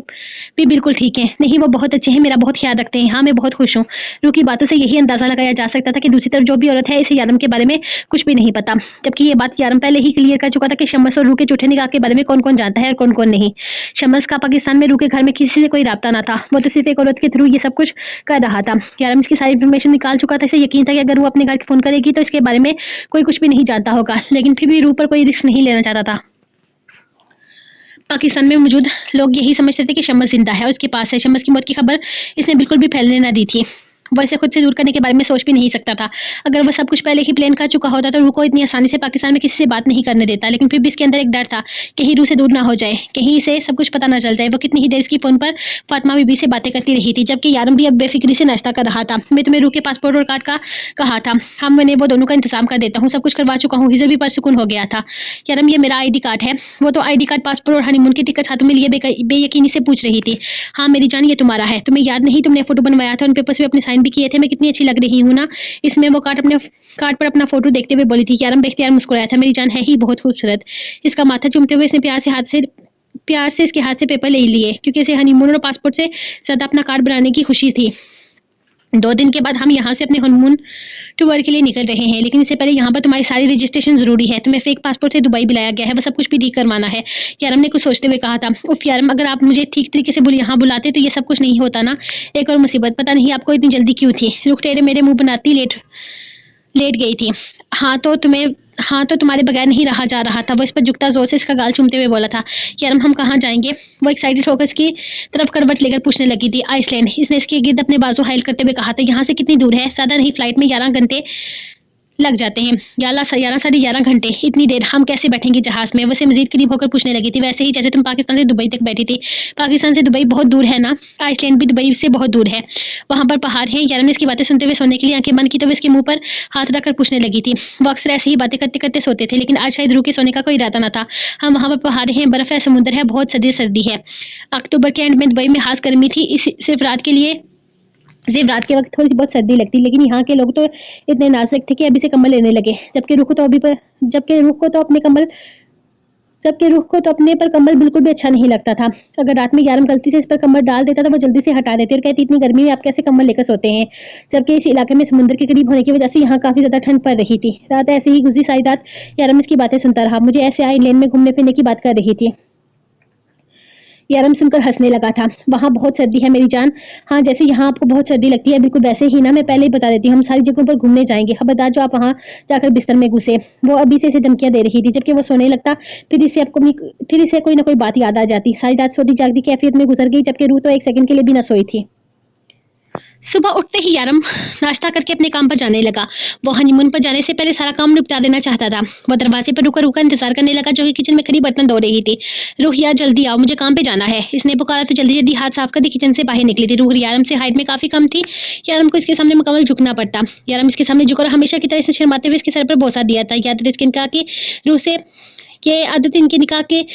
भी बिल्कुल ठीक है। नहीं, वो बहुत अच्छे हैं, मेरा बहुत ख्याल रखते हैं। हाँ, मैं बहुत खुश हूँ। रूह की बातों से यही अंदाजा लगाया जा सकता था कि दूसरी तरफ जो भी औरत है, इसे यारम के बारे में कुछ भी नहीं पता, जबकि ये बात यारम पहले ही क्लियर कर चुका था कि शम्स और रूह के झूठे निकाह के बारे में कौन कौन जानता है और कौन कौन नहीं। शम्स का पाकिस्तान में रूह के घर में किसी से कोई राब्ता ना था। वो तो सिर्फ एक औरत के थ्रू ये सब कुछ कर रहा था। यारम इसकी सारी इन्फॉर्मेशन निकाल चुका था। इसे यकीन था कि अगर वो अपने घर फोन करेगी तो इसके बारे में कोई कुछ भी नहीं जानता होगा, लेकिन फिर भी रूह पर कोई रिस्क नहीं लेना चाहता था। पाकिस्तान में मौजूद लोग यही समझते थे कि शम्स जिंदा है और उसके पास है। शम्स की मौत की खबर इसने बिल्कुल भी फैलने ना दी थी। वो इसे खुद से दूर करने के बारे में सोच भी नहीं सकता था। अगर वो सब कुछ पहले ही प्लान कर चुका होता तो रूह को इतनी आसानी से पाकिस्तान में किसी से बात नहीं करने देता, लेकिन फिर भी इसके अंदर एक डर था, कहीं रूह से दूर ना हो जाए, कहीं इसे सब कुछ पता ना चल जाए। वो कितनी ही देर इसकी फ़ोन पर फातिमा बीबी से बातें करती रही थी, जबकि यारम भी अब बेफ़िक्री से नाश्ता कर रहा था। मैं तुम्हें रूह के पासपोर्ट और कार्ड का कहा था, मैंने वो दोनों का इंतज़ाम कर देता हूँ, सब कुछ करवा चुका हूँ। हिज़र भी पुरसुकून हो गया था। यारम, ये मेरा आईडी कार्ड है। वो तो आईडी कार्ड, पासपोर्ट और हनीमून की टिकट हाथों में लिए बेयकीनी से पूछ रही थी। हाँ मेरी जान, ये तुम्हारा है। तुम्हें याद नहीं, तुमने फ़ोटो बनवाया था, उन पेपर्स पे अपने साइन भी किए थे। मैं कितनी अच्छी लग रही हूँ ना इसमें। वो कार्ड पर अपना फ़ोटो देखते हुए बोली थी। यारम बेख्तियार मुस्कुराया था। मेरी जान है ही बहुत खूबसूरत। इसका माथा चूमते हुए इसने प्यार से इसके हाथ से पेपर ले लिए, क्योंकि इसे हनीमून और पासपोर्ट से ज़्यादा अपना कार्ड बनाने की खुशी थी। 2 दिन के बाद हम यहाँ से अपने हनीमून टूर के लिए निकल रहे हैं, लेकिन इससे पहले यहाँ पर तुम्हारी सारी रजिस्ट्रेशन ज़रूरी है। तुम्हें फेक पासपोर्ट से दुबई बुलाया गया है, वो सब कुछ भी ठीक करवाना है। यारम ने कुछ सोचते हुए कहा था। उफ यारम, अगर आप मुझे ठीक तरीके से यहाँ बुलाते तो ये सब कुछ नहीं होता ना। एक और मुसीबत, पता नहीं आपको इतनी जल्दी क्यों थी। रुख टेढ़े मेरे मुँह बनाती लेट गई थी। हाँ तो तुम्हारे बगैर नहीं रहा जा रहा था। वो इस पर झुकता जोर से इसका गाल चूमते हुए बोला था। यारम, हम कहाँ जाएंगे? वो एक्साइटेड होकर इसकी तरफ करवट लेकर पूछने लगी थी। आइसलैंड। इसने इसके गिर्द अपने बाजू हाइल करते हुए कहा था। यहाँ से कितनी दूर है? ज़्यादा नहीं, फ्लाइट में 11 घंटे लग जाते हैं। 11 साढ़े 11 घंटे, इतनी देर हम कैसे बैठेंगे जहाज़ में? वैसे मजीद करीब होकर पूछने लगी थी, वैसे ही जैसे तुम पाकिस्तान से दुबई तक बैठी थी। पाकिस्तान से दुबई बहुत दूर है ना? आइसलैंड भी दुबई से बहुत दूर है, वहाँ पर पहाड़ है। यारम ने इसकी बातें सुनते हुए सोने के लिए आंखें बंद की तो वो इसके मुंह पर हाथ रखकर पूछने लगी थी। वो अक्सर ऐसे ही बातें करते करते सोते थे, लेकिन आज शायद रूह के सोने का कोई इरादा न था। हम वहाँ पर पहाड़ हैं, बर्फ़ है, समुद्र है, बहुत सर्दी है। अक्टूबर के एंड में दुबई में खास गर्मी थी। सिर्फ रात के वक्त थोड़ी सी बहुत सर्दी लगती, लेकिन यहाँ के लोग तो इतने नाजुक थे कि अभी से कंबल लेने लगे। जबकि रूह को तो अपने पर कंबल बिल्कुल भी अच्छा नहीं लगता था। अगर रात में यारम गलती से इस पर कंबल डाल देता तो वो जल्दी से हटा देती और कहती, इतनी गर्मी में आप कैसे कंबल लेकर सोते हैं? जबकि इस इलाके में समुद्र के करीब होने की वजह से यहाँ काफी ज्यादा ठंड पड़ रही थी। रात ऐसे ही गुजरी। सारी रात यारम इसकी बातें सुनता रहा। मुझे ऐसे आइलैंड में घूमने फिरने की बात कर रही थी। यारम सुनकर हंसने लगा था। वहाँ बहुत सर्दी है मेरी जान। हाँ, जैसे यहाँ आपको बहुत सर्दी लगती है, बिल्कुल वैसे ही ना। मैं पहले ही बता देती हूँ, हम सारी जगहों पर घूमने जाएंगे। खबरदार जो आप वहाँ जाकर बिस्तर में घुसे। वो अभी से इसे धमकियां दे रही थी। जबकि वो सोने लगता, फिर इसे कोई ना कोई बात याद आ जाती। सारी रात सोती जागती कैफियत में गुजर गई, जबकि रूह तो एक सेकंड के लिए भी ना सोई थी। सुबह उठते ही यारम नाश्ता करके अपने काम पर जाने लगा। वो हनीमून पर जाने से पहले सारा काम निपटा देना चाहता था। वो दरवाजे पर रुका इंतजार करने लगा, जो कि किचन में खड़ी बर्तन धो रही थी। रूह यार जल्दी आओ, मुझे काम पे जाना है। इसने पुकारा तो जल्दी जल्दी हाथ साफ करके किचन से बाहर निकली थी। रूह यारम से हाइट में काफी कम थी। यारम को इसके सामने मुकम्मल झुकना पड़ता। यारम इसके सामने झुक और हमेशा की तरह से शर्माते हुए इसके सर पर बोसा दिया था। याद इसके निकाह की रूह से ये आदत इनके निकाह के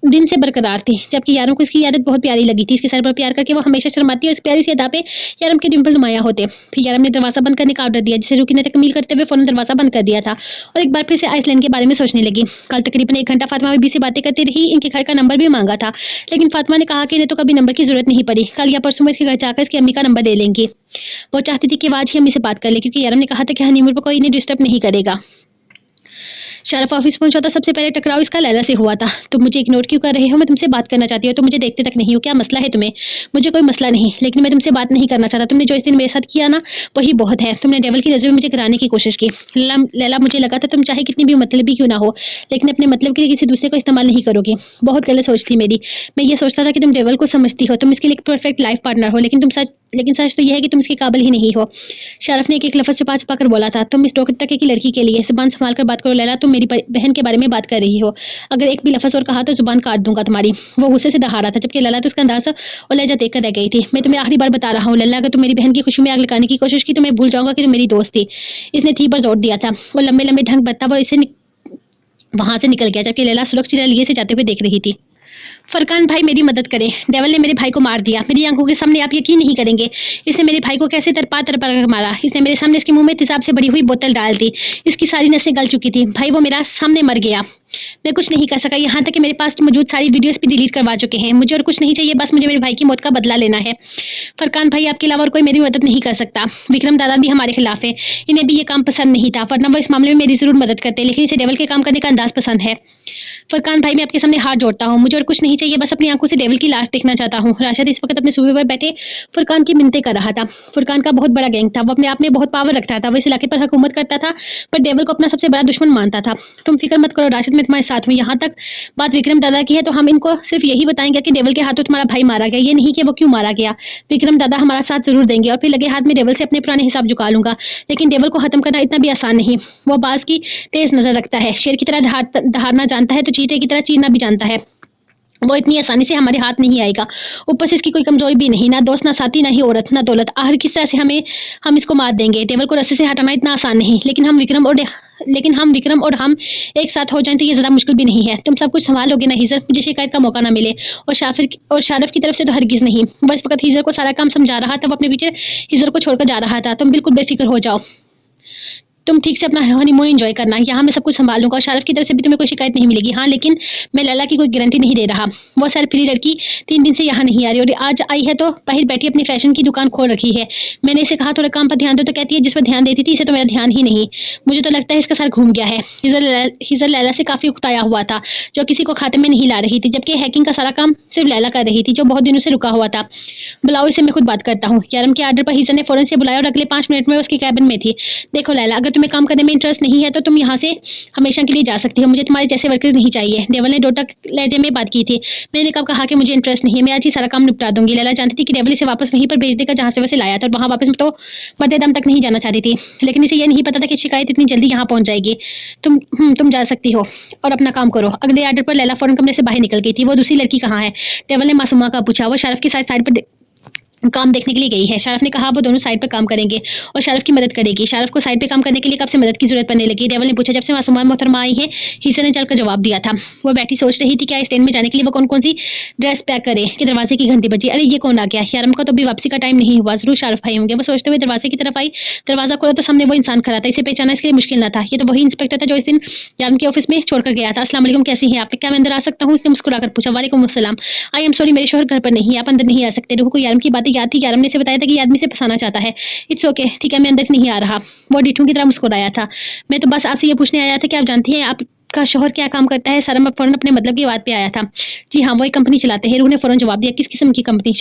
दिन से बरकरार थी। जबकि यारम को इसकी आदत बहुत प्यारी लगी थी। इसके सर पर प्यार करके वो हमेशा शर्माती और इस प्यारी सी अदा पे यारम के डिंपल नुमाया होते। फिर यारम ने दरवाजा बंद करने का ऑर्डर दिया, जिसे रूह ने तकमील करते हुए फौरन दरवाजा बंद कर दिया था और एक बार फिर से आइसलैंड के बारे में सोचने लगी। कल तकरीबन 1 घंटा फातिमा बीबी से बातें करती रही। इनके घर का नंबर भी मांगा था, लेकिन फातिमा ने कहा कि इन्हें तो कभी नंबर की जरूरत नहीं पड़ी। कल या परसों में इसके घर जाकर इसकी अम्मी का नंबर ले लेंगी। वो चाहती थी कि आज ही अम्मी से बात कर ले, क्योंकि यारम ने कहा था कि हनीमून पर कोई इन्हें डिस्टर्ब नहीं करेगा। शरफ ऑफिस पहुंचा तो सबसे पहले टकराव इसका लैला से हुआ था। तुम मुझे इग्नोर क्यों कर रहे हो? मैं तुमसे बात करना चाहती हूँ, तुम मुझे देखते तक नहीं हो। क्या मसला है तुम्हें? मुझे कोई मसला नहीं, लेकिन मैं तुमसे बात नहीं करना चाहता। तुमने जो इस दिन मेरे साथ किया ना, वही बहुत है। तुमने डेवल की नज़र में मुझे गिराने की कोशिश की। लैला, मुझे लगा था तुम चाहे कितनी भी मतलबी क्यों ना हो, लेकिन अपने मतलब के लिए किसी दूसरे को इस्तेमाल नहीं करोगे। बहुत गलत सोच थी मेरी। मैं ये सोचता था कि तुम डेवल को समझती हो, तुम इसके लिए परफेक्ट लाइफ पार्टनर हो, लेकिन सच तो यह है कि तुम इसके काबिल ही नहीं हो। शरफ ने एक लफ्ज़ छुपा कर बोला था। तुम इस डॉक्टर तक की लड़की के लिए जुबान संभाल कर बात करो लैला। तुम मेरी बहन के बारे में बात कर रही हो। अगर एक भी लफ्ज़ और कहा तो जुबान काट दूंगा तुम्हारी। वो गुस्से से दहा रहा था, जबकि लैला तो उसका अंदाज़ और लहजा देख कर रह गई थी। मैं तुम्हें आखिरी बार बता रहा हूँ लैला, अगर तुम मेरी बहन की खुशी में आग लगाने की कोशिश की तो मैं भूल जाऊंगा कि तुम मेरी दोस्त थी। इसने थी पर जोर दिया था। वो लंबे लंबे ढंग बता वो इसे वहां से निकल गया, जबकि लैला सुरक्षित लिए से जाते हुए देख रही थी। फरकान भाई, मेरी मदद करें। डेवल ने मेरे भाई को मार दिया। मेरी आंखों के सामने, आप यकीन नहीं करेंगे। इसने मेरे भाई को कैसे तरपा कर मारा। इसने मेरे सामने इसके मुंह में तेजाब से भरी हुई बोतल डाल दी। इसकी सारी नसें गल चुकी थी। भाई वो मेरा सामने मर गया। मैं कुछ नहीं कर सका, यहाँ तक कि मेरे पास मौजूद सारी वीडियोस भी डिलीट करवा चुके हैं। मुझे और कुछ नहीं चाहिए, बस मुझे मेरे भाई की मौत का बदला लेना है। फरकान भाई, आपके अलावा और कोई मेरी मदद नहीं कर सकता। विक्रम दादा भी हमारे खिलाफ है। इन्हें भी ये काम पसंद नहीं था, वरना वो इस मामले में मेरी जरूर मदद करते, लेकिन इसे डेवल के काम करने का अंदाज पसंद है। फरकान भाई, मैं आपके सामने हाथ जोड़ता हूँ, मुझे और कुछ नहीं चाहिए, बस अपनी आंखों से डेविल की लाश देखना चाहता हूँ। राशिद इस वक्त अपने सोफे पर बैठे फुरकान की मिन्नतें कर रहा था। फुरकान का बहुत बड़ा गैंग था, वो अपने आप में बहुत पावर रखता था, वो इस इलाके पर हुकूमत करता था, पर डेविल को अपना सबसे बड़ा दुश्मन मानता था। तुम फिक्र मत करो राशिद, मैं तुम्हारे साथ हूँ। यहाँ तक बात विक्रम दादा की है तो हम इनको सिर्फ यही बताएंगे कि डेविल के हाथों तुम्हारा भाई मारा गया, ये नहीं कि वो क्यों मारा गया। विक्रम दादा हमारा साथ जरूर देंगे और फिर लगे हाथ में डेविल से अपने पुराने हिसाब चुका लूंगा। लेकिन डेविल को खत्म करना इतना भी आसान नहीं। वो बाज की तेज नजर रखता है, शेर की तरह दहाड़ना जानता है तो चीते की तरह चीरना भी जानता है। वो इतनी आसानी से हमारे हाथ नहीं आएगा। ऊपर से इसकी कोई कमजोरी भी नहीं, ना दोस्त, ना साथी, ना ही औरत, ना दौलत। आखिर किस तरह से हम इसको मार देंगे। डेविल को रस्से से हटाना इतना आसान नहीं, लेकिन हम विक्रम और हम एक साथ हो जाएं तो ये ज्यादा मुश्किल भी नहीं है। तुम सब कुछ संभालोगे ना हिजर, मुझे शिकायत का मौका ना मिले। और शारिफ की तरफ से तो हरगिज नहीं। बस वक्त हिजर को सारा काम समझा रहा था, वो अपने पीछे हिजर को छोड़कर जा रहा था। तुम बिल्कुल बेफिक्र हो जाओ, तुम ठीक से अपना हनीमून एंजॉय करना, यहाँ मैं सब कुछ संभाल लूंगा और शारिफ की तरफ से भी तुम्हें कोई शिकायत नहीं मिलेगी। हाँ, लेकिन मैं लैला की कोई गारंटी नहीं दे रहा। वो सर फ्री लड़की 3 दिन से यहाँ नहीं आ रही और आज आई है तो बाहर बैठी अपनी फैशन की दुकान खोल रखी है। मैंने इसे कहा थोड़ा काम पर ध्यान दो तो कहती है जिस पर ध्यान देती थी इसे तो मेरा ध्यान ही नहीं। मुझे तो लगता है इसका सर घूम गया है। हिजर लैला से काफी उकताया हुआ था, जो किसी को खाते में नहीं ला रही थी, जबकि हैकिंग का सारा काम सिर्फ लैला कर रही थी, जो बहुत दिनों से रुका हुआ था। बुलाओ इसे, मैं खुद बात करता हूँ। यारम के आर्डर पर हिजर ने फौरन से बुलाया और अगले 5 मिनट में उसकी कैबिन में थी। देखो लैला, अगर तुम्हें काम करने में इंटरेस्ट नहीं है तो तुम यहाँ से हमेशा के लिए जा सकती हो। मुझे तुम्हारे जैसे वर्कर नहीं चाहिए। डेवल ने डोटा लहजे में बात की थी। मैंने कब कहा कि मुझे इंटरेस्ट नहीं है, मैं आज ही सारा काम निपटा दूंगी। लैला जानती थी कि डेवल इसे वापस वहीं पर भेज देगा जहाँ से वैसे लाया था और वहाँ वापस तो मरते दम तक नहीं जाना चाहती थी। लेकिन इसे यह नहीं पता था कि शिकायत इतनी जल्दी यहाँ पहुंच जाएगी। तुम जा सकती हो और अपना काम करो। अगले आर्डर पर लैला फौरन कमरे से बाहर निकल गई थी। वो दूसरी लड़की कहाँ है? डेवल ने मासूमा का पूछा। वो शारिफ की साइड पर काम देखने के लिए गई है। शारिफ ने कहा वो दोनों साइड पर काम करेंगे और शारिफ की मदद करेगी। शारिफ को साइड पे काम करने के लिए कब से मदद की जरूरत पड़ने लगी? डेवल ने पूछा। जब से मासूमा मोहतरमा आई है, हिस्सा ने चलकर जवाब दिया था। वो बैठी सोच रही थी क्या इस ट्रेन में जाने के लिए वो कौन कौन सी ड्रेस पैक करे कि दरवाजे की घंटी बजी। अरे ये कौन आ गया? यारम का तो अभी वापसी का टाइम नहीं हुआ, जरूर शारिफ भाई होंगे। वो सोचते हुए दरवाजे की तरफ आई। दरवाजा खोला तो सामने वो इंसान खड़ा था। इसे पहचाना इसके लिए मुश्किल न था। ये तो वही इंस्पेक्टर था जो इस दिन यारम के ऑफिस में छोड़कर गया था। अस्सलाम वालेकुम, कैसी हैं आप? क्या मैं अंदर आ सकता हूँ? उसने मुस्कुराकर पूछा। वालेकुम अस्सलाम। आई एम सॉरी, मेरे शोहर घर पर नहीं है, आप अंदर नहीं आ सकते। रूह को यारम की बातें याद थी। यारम ने इसे बताया था कि ये आदमी से फंसाना चाहता है। इट्स ओके, ठीक है, मैं अंदर नहीं आ रहा। वो डिठू की तरह मुस्कुराया था। मैं तो बस आपसे ये पूछने आया था कि आप जानती हैं आपका शोहर क्या काम करता है? सारम फौरन अपने मतलब की बात पे आया था। जी हाँ, वो एक कंपनी चलाते हैं। रूह ने फौरन जवाब दिया। किस किस्म की कंपनी?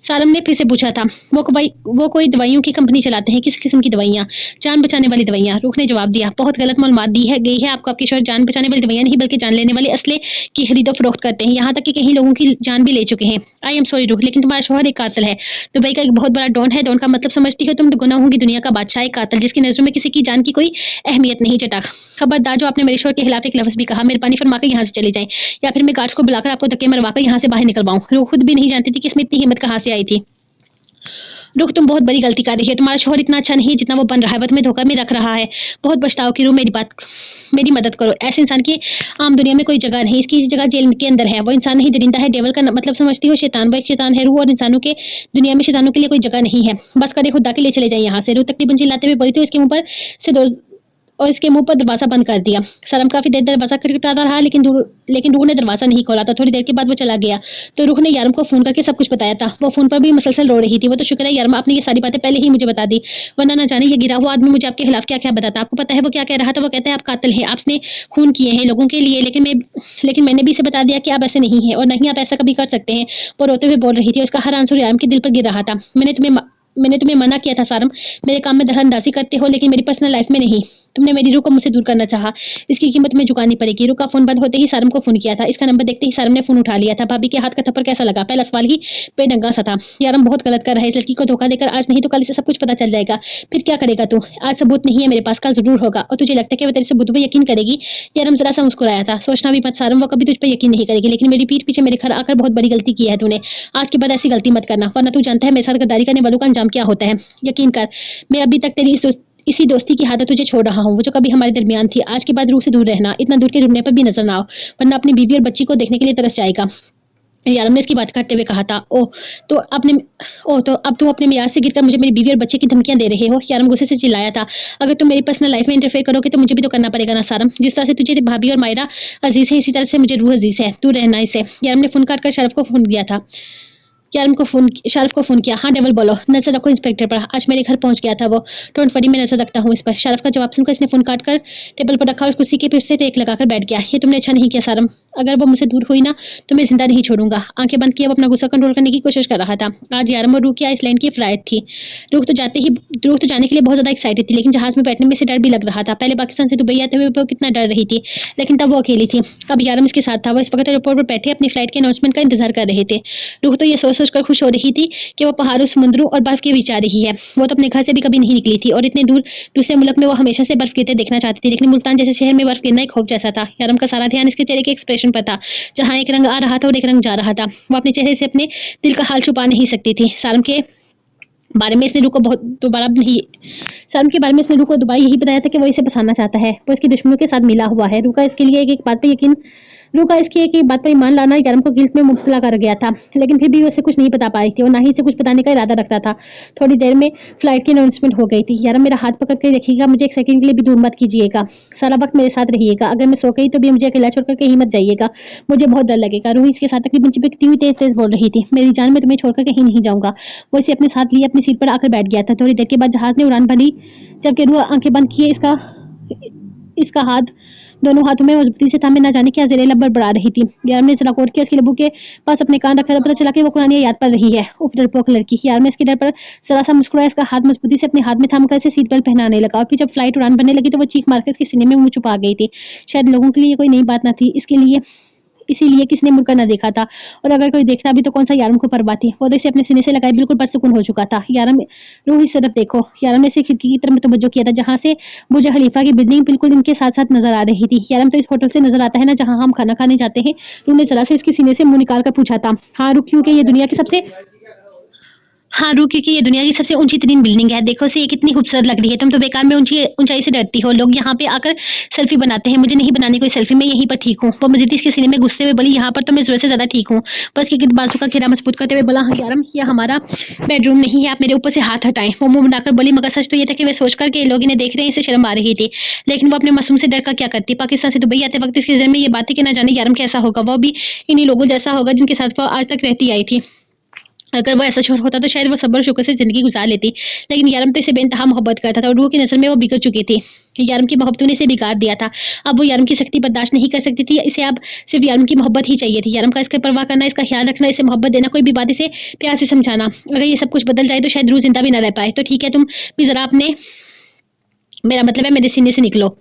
सारम ने फिर से पूछा था। वो कोई दवाइयों की कंपनी चलाते हैं। किस किस्म की दवाइयाँ? जान बचाने वाली दवाइयाँ, रूह ने जवाब दिया। बहुत गलत मालूमात दी है गई है आपको। आपके शोहर जान बचाने वाली दवाइयाँ नहीं बल्कि जान लेने वाले असले की खरीदो फरोख्त करते हैं। यहाँ तक कि कई लोगों की जान भी ले चुके हैं। आई एम सॉरी रूह, लेकिन तुम्हारा शोहर एक कातिल है। दुबई का एक बहुत बड़ा डॉन है। डॉन का मतलब समझती हो तुम? गुनाहों की दुनिया का बादशाह, एक कातिल जिसकी नजरों में किसी की जान की कोई अहमियत नहीं। चटाक खबरदार, जो आपने मेरे शोहर के खिलाफ एक लफ्ज भी कहा, मेहरबानी फरमाकर यहाँ से चले जाएं या फिर मैं गार्ड्स को बुलाकर आपको धक्के मरवाकर यहाँ से बाहर निकलवाऊं। रूह खुद भी नहीं जानती थी कि इसमें इतनी हिम्मत कहाँ से आई थी। रुख, तुम बहुत बड़ी गलती कर रही है। तुम्हारा शोहर इतना अच्छा नहीं है जितना वो बन रहा है। वो तुम्हें धोखा में रख रहा है। बहुत पछताओ की। रूह, मेरी मदद करो। ऐसे इंसान की आम दुनिया में कोई जगह नहीं। इसकी जगह जेल के अंदर है। वो इंसान नहीं दरिंदा है। डेवल का मतलब समझती हो? शैतान। वो एक शैतान है। रूह, और इंसानों के दुनिया में शैतानों के लिए कोई जगह नहीं है। बस करे खुदा के लिए चले जाए यहाँ से। रूह तकरीबन चिल्लाते हुए बोली थी। इसके मुंह पर से इसके मुंह पर दरवाजा बंद कर दिया। सरम काफी देर दरवाजा खटखटाता रहा, लेकिन रूह ने दरवाजा नहीं खोला था। थोड़ी देर के बाद वो चला गया तो रूह ने यारम को फोन करके सब कुछ बताया था। वो फोन पर भी मुसलसल रो रही थी। वो तो शुक्र है यारम, आपने ये सारी बातें पहले ही मुझे बता दी, वरना ना जाने ये गिरा हुआ आदमी मुझे आपके खिलाफ क्या क्या बताता। आपको पता है वो क्या कह रहा था? वो कहता है आप कातिल हैं, आपने खून किए हैं लोगों के लिए। लेकिन मैंने भी इसे बता दिया कि आप ऐसे नहीं है और नहीं आप ऐसा कभी कर सकते हैं। वो रोते हुए बोल रही थी। उसका हर आंसू यारम के दिल पर गिर रहा था। मैंने तुम्हें मना किया था सारम, मेरे काम में दखलंदाजी करते हो लेकिन मेरी पर्सनल लाइफ में नहीं। तुमने मेरी रूह को मुझसे दूर करना चाहा, इसकी कीमत तुम्हें चुकानी पड़ेगी। रूह का फोन बंद होते ही सारम को फोन किया था। इसका नंबर देखते ही सारम ने फोन उठा लिया था। भाभी के हाथ का थप्पड़ कैसा लगा? पहला सवाल ही बेढंगा सा था। यारम बहुत गलत कर रहा है। इस लड़की को धोखा देकर आज नहीं तो कल इसे सब कुछ पता चल जाएगा। फिर क्या करेगा तू? आज सबूत नहीं है मेरे पास, कल जरूर होगा। और तुझे लगता है कि वो तेरे सबूत पर यकीन करेगी? यारम जरा सा मुस्कुराया था। सोचना भी मत सारम, वो कभी तुझ पर यकीन नहीं करेगी। लेकिन मेरी पीठ पीछे मेरे घर आकर बहुत बड़ी गलती की है तूने। आज के बाद ऐसी गलती मत करना, वरना तू जानता है मेरे साथ गद्दारी करने वालों का अंजाम क्या होता है। यकीन कर, मैं अभी तक तेरी इसी दोस्ती की आदत तुझे छोड़ रहा हूँ, वो जो कभी हमारे दरमियान थी। आज के बाद रूह से दूर रहना, इतना दूर के रुकने पर भी नजर ना आओ, वरना अपनी बीवी और बच्ची को देखने के लिए तरस जाएगा। यारम ने इसकी बात करते हुए कहा था। तो अब तुम अपने मियार से गिरकर मुझे मेरी बीवी और बच्चे की धमकियां दे रहे हो? यारम गुस्से से चिल्लाया था। अगर तुम मेरी पर्सनल लाइफ में इंटरफेयर करोगे तो मुझे भी तो करना पड़ेगा ना सारम। जिस तरह से तुझे भाभी और मायरा अजीज है, इसी तरह से मुझे रूह अजीज है। तू रहना इसे। यारम ने फोन काटकर शरफ को फोन दिया था। शाहरुख को फ़ोन किया। हाँ, डेविल बोलो, नज़र रखो इंस्पेक्टर पर, आज मेरे घर पहुँच गया था वो। डोंट वरी, मैं नज़र रखता हूँ इस पर। शाहरुख का जवाब सुनकर इसने फ़ोन काट कर टेबल पर रखा और कुर्सी के पीछे से टेक लगाकर बैठ गया। ये तुमने अच्छा नहीं किया सारम, अगर वो मुझसे दूर हुई ना तो मैं ज़िंदा नहीं छोड़ूँगा। आँखें बंद किए वो अपना गुस्सा कंट्रोल करने की कोशिश कर रहा था। आज यारम और रूह की आइसलैंड की फ्लाइट थी। रूह तो जाने के लिए बहुत ज़्यादा एक्साइटेड थी, लेकिन जहाज़ में बैठने में से डर भी लग रहा था। पहले पाकिस्तान से दुबई आते हुए वो कितना डर रही थी, लेकिन तब वो अकेली थी। अब यारम इसके साथ था। वो इस वक़्त एयरपोर्ट पर बैठे अपनी फ्लाइट के अनाउंसमेंट का इंतज़ार कर रहे थे। रूह तो ये सोच-सोच कर खुश हो रही थी कि वो पहाड़ों, समुद्रों और बर्फ के बीच आ रही है। वो तो अपने घर से भी कभी नहीं निकली थी और इतने दूर दूसरे मुल्क में वो हमेशा से बर्फ गिरते देखना चाहती थी, लेकिन मुल्तान जैसे शहर में बर्फ गिरना एक खौफ जैसा था। यारम का सारा ध्यान इसके चेहरे के एक्सप्रेशन पर था, जहाँ एक रंग आ रहा था और एक रंग जा रहा था। वो अपने चेहरे से अपने दिल का हाल छुपा नहीं सकती थी। सारम के बारे में इसने रूह को बहुत दोबारा नहीं सारम के बारे में इसने रूह को दोबारा यही बताया था कि वो इसे बसाना चाहता है। वो इसके दुश्मनों के साथ मिला हुआ है। रूह का इसकी एक बात पर ईमान लाना यारम को गिल्ट में मुब्तला कर गया था, लेकिन फिर भी वो इससे कुछ नहीं बता पा रही थी और ना ही इसे कुछ बताने का इरादा रखता था। थोड़ी देर में फ्लाइट की अनाउंसमेंट हो गई थी। यारम, मेरा हाथ पकड़ के रखिएगा, मुझे एक सेकंड के लिए भी दूर मत कीजिएगा। सारा वक्त मेरे साथ रहिएगा। अगर मैं सो गई तो भी मुझे अकेला छोड़कर कहीं मत जाइएगा, मुझे बहुत डर लगेगा। रूह इसके साथ तकरीबन चिपकती हुई तेज-तेज बोल रही थी। मेरी जान, मैं तुम्हें छोड़कर कहीं नहीं जाऊँगा। वो इसे अपने साथ लिए अपनी सीट पर आकर बैठ गया था। थोड़ी देर के बाद जहाज़ ने उड़ान भरी, जबकि रूह आँखें बंद किए इसका हाथ दोनों हाथों में मजबूती से थामे न जाने क्या ज़ेरे लब बड़बड़ा रही थी। यार ने जरा गौर किया, उसके लबों के पास अपने कान रखा तो पता चला कि वो कुरानी याद पड़ रही है। उफ, डरपोक लड़की। यार ने इसके डर पर जरा सा मुस्कुराया, इसका हाथ मजबूती से अपने हाथ में थामकर इसे सीट बेल्ट पहनाने लगा और फिर जब फ्लाइट उड़ान भरने लगी तो वो चीख मारकर इसके सीने में मुंह छुपा गई थी। शायद लोगों के लिए कोई नई बात न थी, इसीलिए किसी ने मुड़कर न देखा था, और अगर कोई देखता भी तो कौन सा यारम को परवाह थी। वो तो इसे अपने सीने से लगाए बिल्कुल परसुकून हो चुका था। यारम, रूह इस तरफ देखो। यारम ने इसे खिड़की की तरफ तवज्जो किया था, जहाँ से बुर्ज खलीफा की बिल्डिंग बिल्कुल इनके साथ साथ नजर आ रही थी। यारम, तो इस होटल से नजर आता है ना जहाँ हम खाना खाने जाते हैं? रूह ने जरा से इसके सीने से मुंह निकाल कर पूछा था। हाँ रूह, क्योंकि ये दुनिया की सबसे हाँ, रू, क्योंकि ये दुनिया की सबसे ऊँची तरीन बिल्डिंग है। देखो इसे, ये कितनी खूबसूरत लग रही है। तुम तो बेकार में ऊँचाई से डरती हो। लोग यहाँ पे आकर सेल्फी बनाते हैं, मुझे नहीं बनानी कोई सेल्फी, मैं यहीं पर ठीक हूँ। वो मज़ीद इसके सीने में गुस्से में बोली, यहाँ पर तो मैं ज़रूरत से ज़्यादा ठीक हूँ। बस के बाजू का घेरा मजबूत करते हुए बोला, हाँ यारम, ये हमारा बेडरूम नहीं है, आप मेरे ऊपर से हाथ हटाएं। वो मुँह बनाकर बोली, मगर सच तो ये था कि वे सोचकर के लोग इन्हें देख रहे हैं, इसे शर्म आ रही थी। लेकिन वो अपने मासूम से डर कर क्या करती? पाकिस्तान से दुबई आते वक्त इसके ज़हन में ये बात थी कि न जाने यारम कैसा होगा। वो भी इन्हीं लोगों जैसा होगा जिनके साथ वो आज तक रहती आई थी। अगर वो ऐसा छोर होता तो शायद वो सब्र और शुक्र से ज़िंदगी गुजार लेती। लेकिन यारम तो इसे बेइंतहा मोहब्बत करता था और रूह की नज़र में वो बिगड़ चुकी थी। यारम की मोहब्बतों ने इसे बिगाड़ दिया था। अब वो यारम की सख्ती बर्दाश्त नहीं कर सकती थी। इसे अब सिर्फ यारम की मोहब्बत ही चाहिए थी। यारम का इसकी परवाह करना, इसका ख्याल रखना, इसे मोहब्बत देना, कोई भी बात इसे प्यार से समझाना। अगर ये सब कुछ बदल जाए तो शायद रूह ज़िंदा भी ना रह पाए। तो ठीक है, तुम भी ज़रा अपने मेरा मतलब है मेरे सीने से निकलो।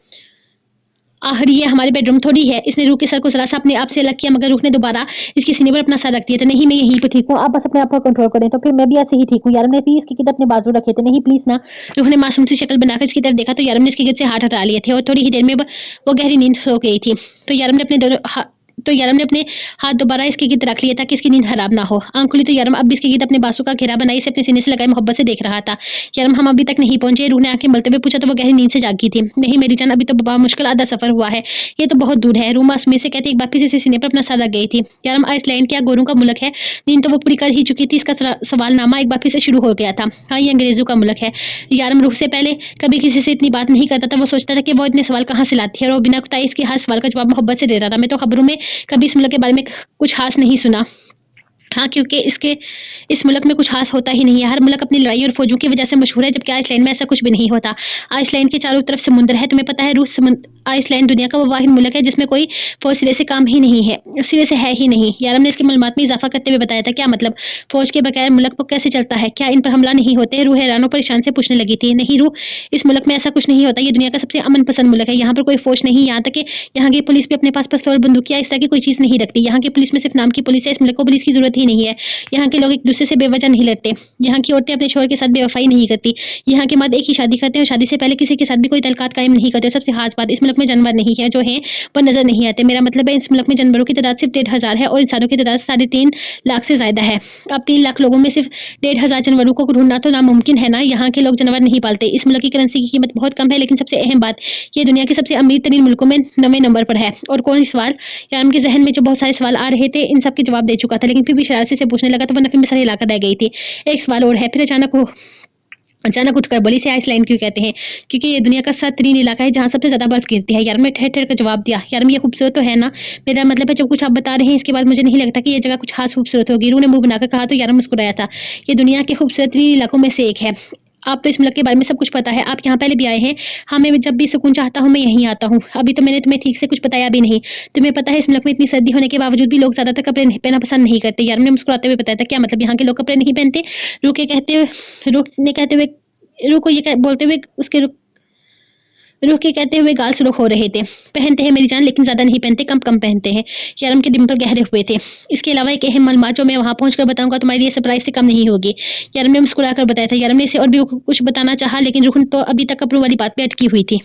आखिर ये हमारे बेडरूम थोड़ी है। इसने रूह के सर को ज़रा सा अपने आप से अलग किया, मगर रूह ने दोबारा इसके सीने पर अपना सर रख दिया था। नहीं, मैं यहीं पे ठीक हूँ, आप बस अपने आप को कंट्रोल करें। तो फिर मैं भी ऐसे ही ठीक हूँ। यारम ने प्लीज़ इसकी तरफ अपने बाजू रखे थे। नहीं प्लीज़ ना। रूह ने मासूम सी शक्ल बनाकर इसकी तरफ देखा तो यारम ने इसके गिरद से हाथ हटा लिए थे और थोड़ी ही देर में वो गहरी नींद सो गई थी। तो यारम ने अपने हाथ दोबारा इसके गिर्द रख लिए ताकि इसकी नींद खराब ना हो। आँख खुली तो यारम अब भी इसके गिर्द अपने बाजू का घेरा बनाई इसे अपने सीने से लगाए मोहब्बत से देख रहा था। यारम, हम अभी तक नहीं पहुंचे? रूह ने आंखें मलते हुए पूछा तो वो गहरी नींद से जागी थी। नहीं मेरी जान, अभी तो बड़ा मुश्किल आधा सफर हुआ है, ये तो बहुत दूर है। रूह मासूमी से कहते एक बार फिर इसे सीने पर अपना सर रख गई थी। यारम, आइसलैंड क्या गोरों का मुल्क है? नींद तो वो पूरी कर ही चुकी थी। इसका सवालनामा एक बार फिर से शुरू हो गया था। हाँ, ये अंग्रेजों का मुल्क है। यारम रूह से पहले कभी किसी से इतनी बात नहीं करता था। वो सोचता था कि वो इतने सवाल कहाँ से लाती है और वो बिना कुताई इसके हर सवाल का जवाब मोहब्बत से देता था। मैं तो खबरों में कभी इस मुल्क के बारे में कुछ खास नहीं सुना। हाँ, क्योंकि इस मुल्क में कुछ खास होता ही नहीं है। हर मुल्क अपनी लड़ाई और फौजों की वजह से मशहूर है, जबकि आइसलैंड में ऐसा कुछ भी नहीं होता। आइसलैंड के चारों तरफ समुद्र है, तुम्हें पता है। आइसलैंड दुनिया का वो वाहिद मुल्क है जिसमें कोई फौज सिरे से काम ही नहीं है, सिरे से है ही नहीं। यारम ने इसकी मालूमात में इजाफा करते हुए बताया था। क्या मतलब? फौज के बगैर मुल्क को कैसे चलता है? क्या इन पर हमला नहीं होते? रूह हैरान और परेशान से पूछने लगी थी। नहीं रूह, इस मुल्क में ऐसा कुछ नहीं होता। ये दुनिया का सबसे अमन पसंद मुल्क है। यहाँ पर कोई फौज नहीं, यहाँ तक कि यहाँ की पुलिस भी अपने पास पिस्तौल, बंदूकियाँ इस तरह की कोई चीज़ नहीं रखती। यहाँ की पुलिस में सिर्फ नाम की पुलिस है। इस मुल्क को पुलिस की जरूरत ही नहीं है। यहाँ के लोग एक दूसरे से बेवजह नहीं लड़ते। यहाँ की औरतें अपने शौहर के साथ बेवफाई नहीं करती। यहाँ के मर्द एक ही शादी करते हैं और शादी से पहले किसी के साथ भी कोई तल्कात कायम नहीं करते। सबसे खास बात, इस मुल्क में जानवर नहीं है, जो हैं वो नजर नहीं आते। मेरा मतलब है इस मुल्क में जानवरों की तादाद सिर्फ 1,500 है और इंसानों की तादाद 3.5 लाख से ज्यादा है। अब 3 लाख लोगों में सिर्फ 1,500 जानवरों को ढूंढना तो नामुमकिन है ना। यहाँ के लोग जानवर नहीं पालते। इस मुल्क की करेंसी की कीमत बहुत कम है, लेकिन सबसे अहम बात, ये दुनिया के सबसे अमीर तरीन मुल्कों में 9वें नंबर पर है। और कौन सवाल? यार उनके जहन में जो बहुत सारे सवाल आ रहे थे, इन सब के जवाब दे चुका था, लेकिन फिर भी शरारती से पूछने लगा तो वो नफी में सर हिलाकर रह गई थी। एक सवाल और है। फिर अचानक अचानक उठकर बोली, इसे आइसलैंड क्यों कहते हैं? क्योंकि ये दुनिया का तरीन इलाका है जहाँ सबसे ज़्यादा बर्फ गिरती है। यार मैं ठहर-ठहर कर जवाब दिया, यार ये खूबसूरत तो है ना? मेरा मतलब है जो कुछ आप बता रहे हैं इसके बाद मुझे नहीं लगता कि ये जगह कुछ ख़ास खूबसूरत होगी। रूह ने मुँह बनाकर कहा तो यार मुस्कुराया था। ये दुनिया के खूबसूरत तरीन इलाकों में से एक है। आप तो इस मुल्क के बारे में सब कुछ पता है। आप यहाँ पहले भी आए हैं। हाँ, मैं जब भी सुकून चाहता हूँ मैं यहीं आता हूँ। अभी तो मैंने तुम्हें ठीक से कुछ बताया भी नहीं। तुम्हें पता है इस मुल्क में इतनी सर्दी होने के बावजूद भी लोग ज़्यादातर कपड़े नहीं पहनना पसंद नहीं करते। यार ने मुस्कुराते हुए बताया था, क्या मतलब यहाँ के लोग कपड़े नहीं पहनते? रूह ने कहते हुए रूह को ये बोलते हुए उसके रूह के कहते हुए गाल सुर्ख हो रहे थे। पहनते हैं मेरी जान, लेकिन ज़्यादा नहीं पहनते, कम-कम पहनते हैं। यारम के डिंपल गहरे हुए थे। इसके अलावा एक अहम मालूमात जो मैं वहाँ पहुँचकर बताऊँगा तुम्हारे लिए सरप्राइज़ से कम नहीं होगी। यारम ने मुस्कुराकर बताया था। यारम ने इसे और भी कुछ बताना चाहा, लेकिन रूह तो अभी तक कपड़ों वाली बात पे अटकी हुई थी।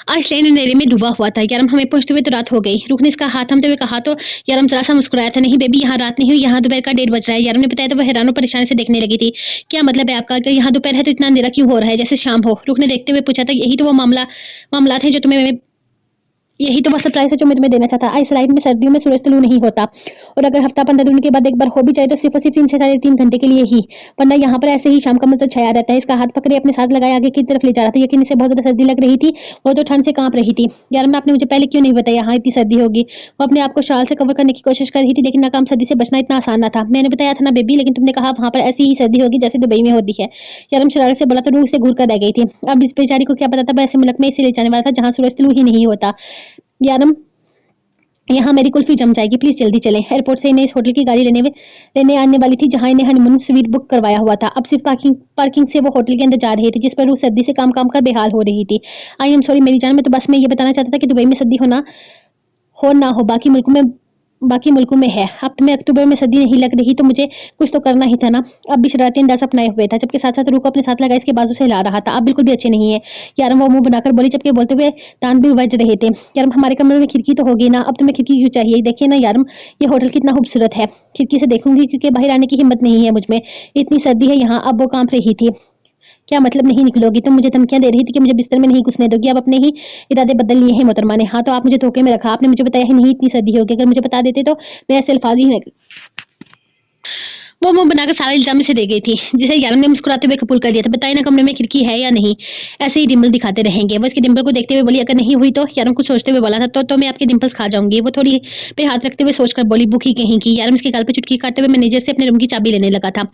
आइसलैंड अंधेरे में डूबा हुआ था। यारम हमें पहुंचते हुए तो रात हो गई। रूह ने इसका हाथ थामते हुए कहा तो यारम जरा सा मुस्कुराया था। नहीं बेबी, यहाँ रात नहीं हुई, यहाँ दोपहर का 1:30 बज रहा है। यारम ने बताया तो वह हैरान और परेशानी से देखने लगी थी। क्या मतलब है आपका कि यहाँ दोपहर है तो इतना अंधेरा क्यों हो रहा है, जैसे शाम हो? रूह ने देखते हुए पूछा था। यही तो वो मामला थे जो तुम्हें यही तो वो सरप्राइज़ है जो मैं तुम्हें देना चाहता। आइसलैंड में सर्दियों में सूरज तुलू नहीं होता, और अगर हफ्ता 15 दिन के बाद एक बार हो भी जाए तो सिर्फ और सिर्फ 3 से साढ़े 3 घंटे के लिए ही, वरना यहाँ पर ऐसे ही शाम का मंजर छाया रहता है। इसका हाथ पकड़े अपने साथ लगाए आगे की तरफ ले जा रहा था। यकीन से बहुत ज़्यादा सर्दी लग रही थी, वो तो ठंड से कांप रही थी। यार आपने मुझे पहले क्यों नहीं बताया यहाँ इतनी सर्दी होगी? वो अपने आप को शाल से कवर करने की कोशिश कर रही थी, लेकिन नाकाम। सर्दी से बचना इतना आसान ना था। मैंने बताया था ना बेबी, लेकिन तुमने कहा वहाँ पर ऐसी ही सर्दी होगी जैसे दुबई में होती है। यारम शरारत से बोला तो रूह से घूर कर रह गई थी। अब इस बेचारी को क्या पता था, ऐसे मुल्क में इसे ले जाने वाला था जहाँ सूरज तुलू ही नहीं होता। यारम, यहाँ मेरी कुल्फी जम जाएगी, प्लीज जल्दी चलें। एयरपोर्ट से इन्हें इस होटल की गाड़ी लेने आने वाली थी जहाँ इन्हें हनीमून स्वीट बुक करवाया हुआ था। अब सिर्फ पार्किंग से वो होटल के अंदर जा रहे थे, जिस पर वो सर्दी से काम काम कर बेहाल हो रही थी। आई एम सॉरी मेरी जान, मैं तो बस में ये बताना चाहता था कि दुबई में सर्दी हो ना हो बाकी मुल्कों में है। अब तुम्हें अक्टूबर में सर्दी नहीं लग रही तो मुझे कुछ तो करना ही था ना। अब भी शरारती अंदाज अपनाए हुए था, जबकि साथ साथ रूह को अपने साथ लगा इसके बाजू से हिला रहा था। आप बिल्कुल भी अच्छे नहीं है। यारम वो मुंह बनाकर बोली, जबकि बोलते हुए तान भी बज रहे थे। यारम हमारे कमरे में खिड़की तो होगी ना, अब तुम्हें खिड़की क्यों चाहिए? देखिए ना यारम, ये होटल कितना खूबसूरत है। खिड़की से देखूंगी क्योंकि बाहर आने की हिम्मत नहीं है मुझमें, इतनी सर्दी है यहाँ। अब वो कांप रही थी। क्या मतलब नहीं निकलोगी? तुम मुझे धमकियां दे रही थी कि मुझे बिस्तर में नहीं घुसने दोगी। अब अपने ही इरादे बदल लिए हैं मोहतरमा ने। हाँ तो आप मुझे धोखे में रखा, आपने मुझे बताया ही नहीं इतनी सर्दी होगी। अगर मुझे बता देते तो मैं ऐसे अल्फाज ही नहीं। वो मुंह बनाकर सारा इल्जाम से दे गई थी, जिसे यारम ने मुस्कुराते हुए कबूल कर दिया था। बताइए ना कमरे में खिड़की है या नहीं? ऐसे ही डिम्पल दिखाते रहेंगे। वो इसके डिम्पल को देखते हुए बोली, अगर नहीं हुई तो? यारम कुछ सोचते हुए बोला था तो मैं आपके डिम्पल्स खा जाऊंगी। वो थोड़ी पे हाथ रखते हुए सोचकर बोली, भूखी कहीं की। यारम इसके गाल पे चुटकी काटते हुए मैनेजर से अपने रूम की चाबी लेने लगा था।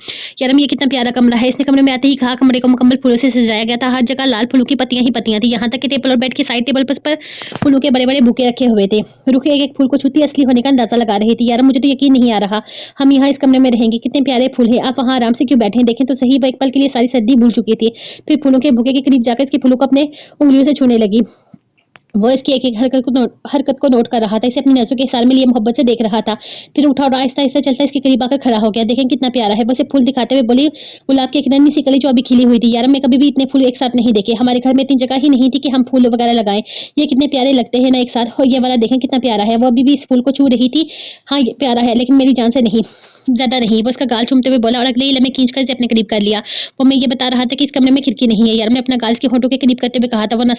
यारम ये कितना प्यारा कमरा है। इसने कमरे में आते ही कहा। कमरे को मुकम्मल फूलों से सजाया गया था। हर जगह लाल फूलों की पत्तियां ही पत्तियां थी। यहाँ तक कि टेबल और बेड के साइड टेबल पर फूलों के बड़े बड़े बुके रखे हुए थे। रूह एक एक फूल को छूती असली होने का अंदाजा लगा रही थी। यारम मुझे तो यकीन नहीं आ रहा हम यहाँ इस कमरे में रहेंगे। कितने प्यारे फूल हैं। आप वहाँ आराम से क्यों बैठे हैं? देखें तो सही। वो एक पल के लिए सारी सर्दी भूल चुकी थी। फिर फूलों के बुके के करीब जाकर इसके फूलों को अपने उंगलियों से छूने लगी। वो इसकी एक एक हरकत को नोट कर रहा था। इसे अपनी नजरों के इशारे में लिए मोहब्बत से देख रहा था। फिर उठा और आहिस्ता आहिस्ता चलता इसके करीब आकर खड़ा हो गया। देखें कितना प्यारा है। वो इसे फूल दिखाते हुए बोली, गुलाब की एक नन्ही सी कली जो अभी खिली हुई थी। यार मैं कभी भी इतने फूल एक साथ नहीं देखे। हमारे घर में इतनी जगह ही नहीं थी कि हम फूल वगैरह लगाएं। ये कितने प्यारे लगते हैं ना एक साथ। और ये वाला देखें कितना प्यारा है। वो अभी भी इस फूल को छू रही थी। हाँ ये प्यारा है, लेकिन मेरी जान से नहीं, ज्यादा नहीं। वो उसका गाल चूमते हुए बोला और अगले ही लम्हे खींचकर इसे अपने करीब कर लिया। वो मैं ये बता रहा था कि इस कमरे में खिड़की नहीं है। यार मैं अपना गाल इसके होठों के करीब करते हुए कहा था। वो ना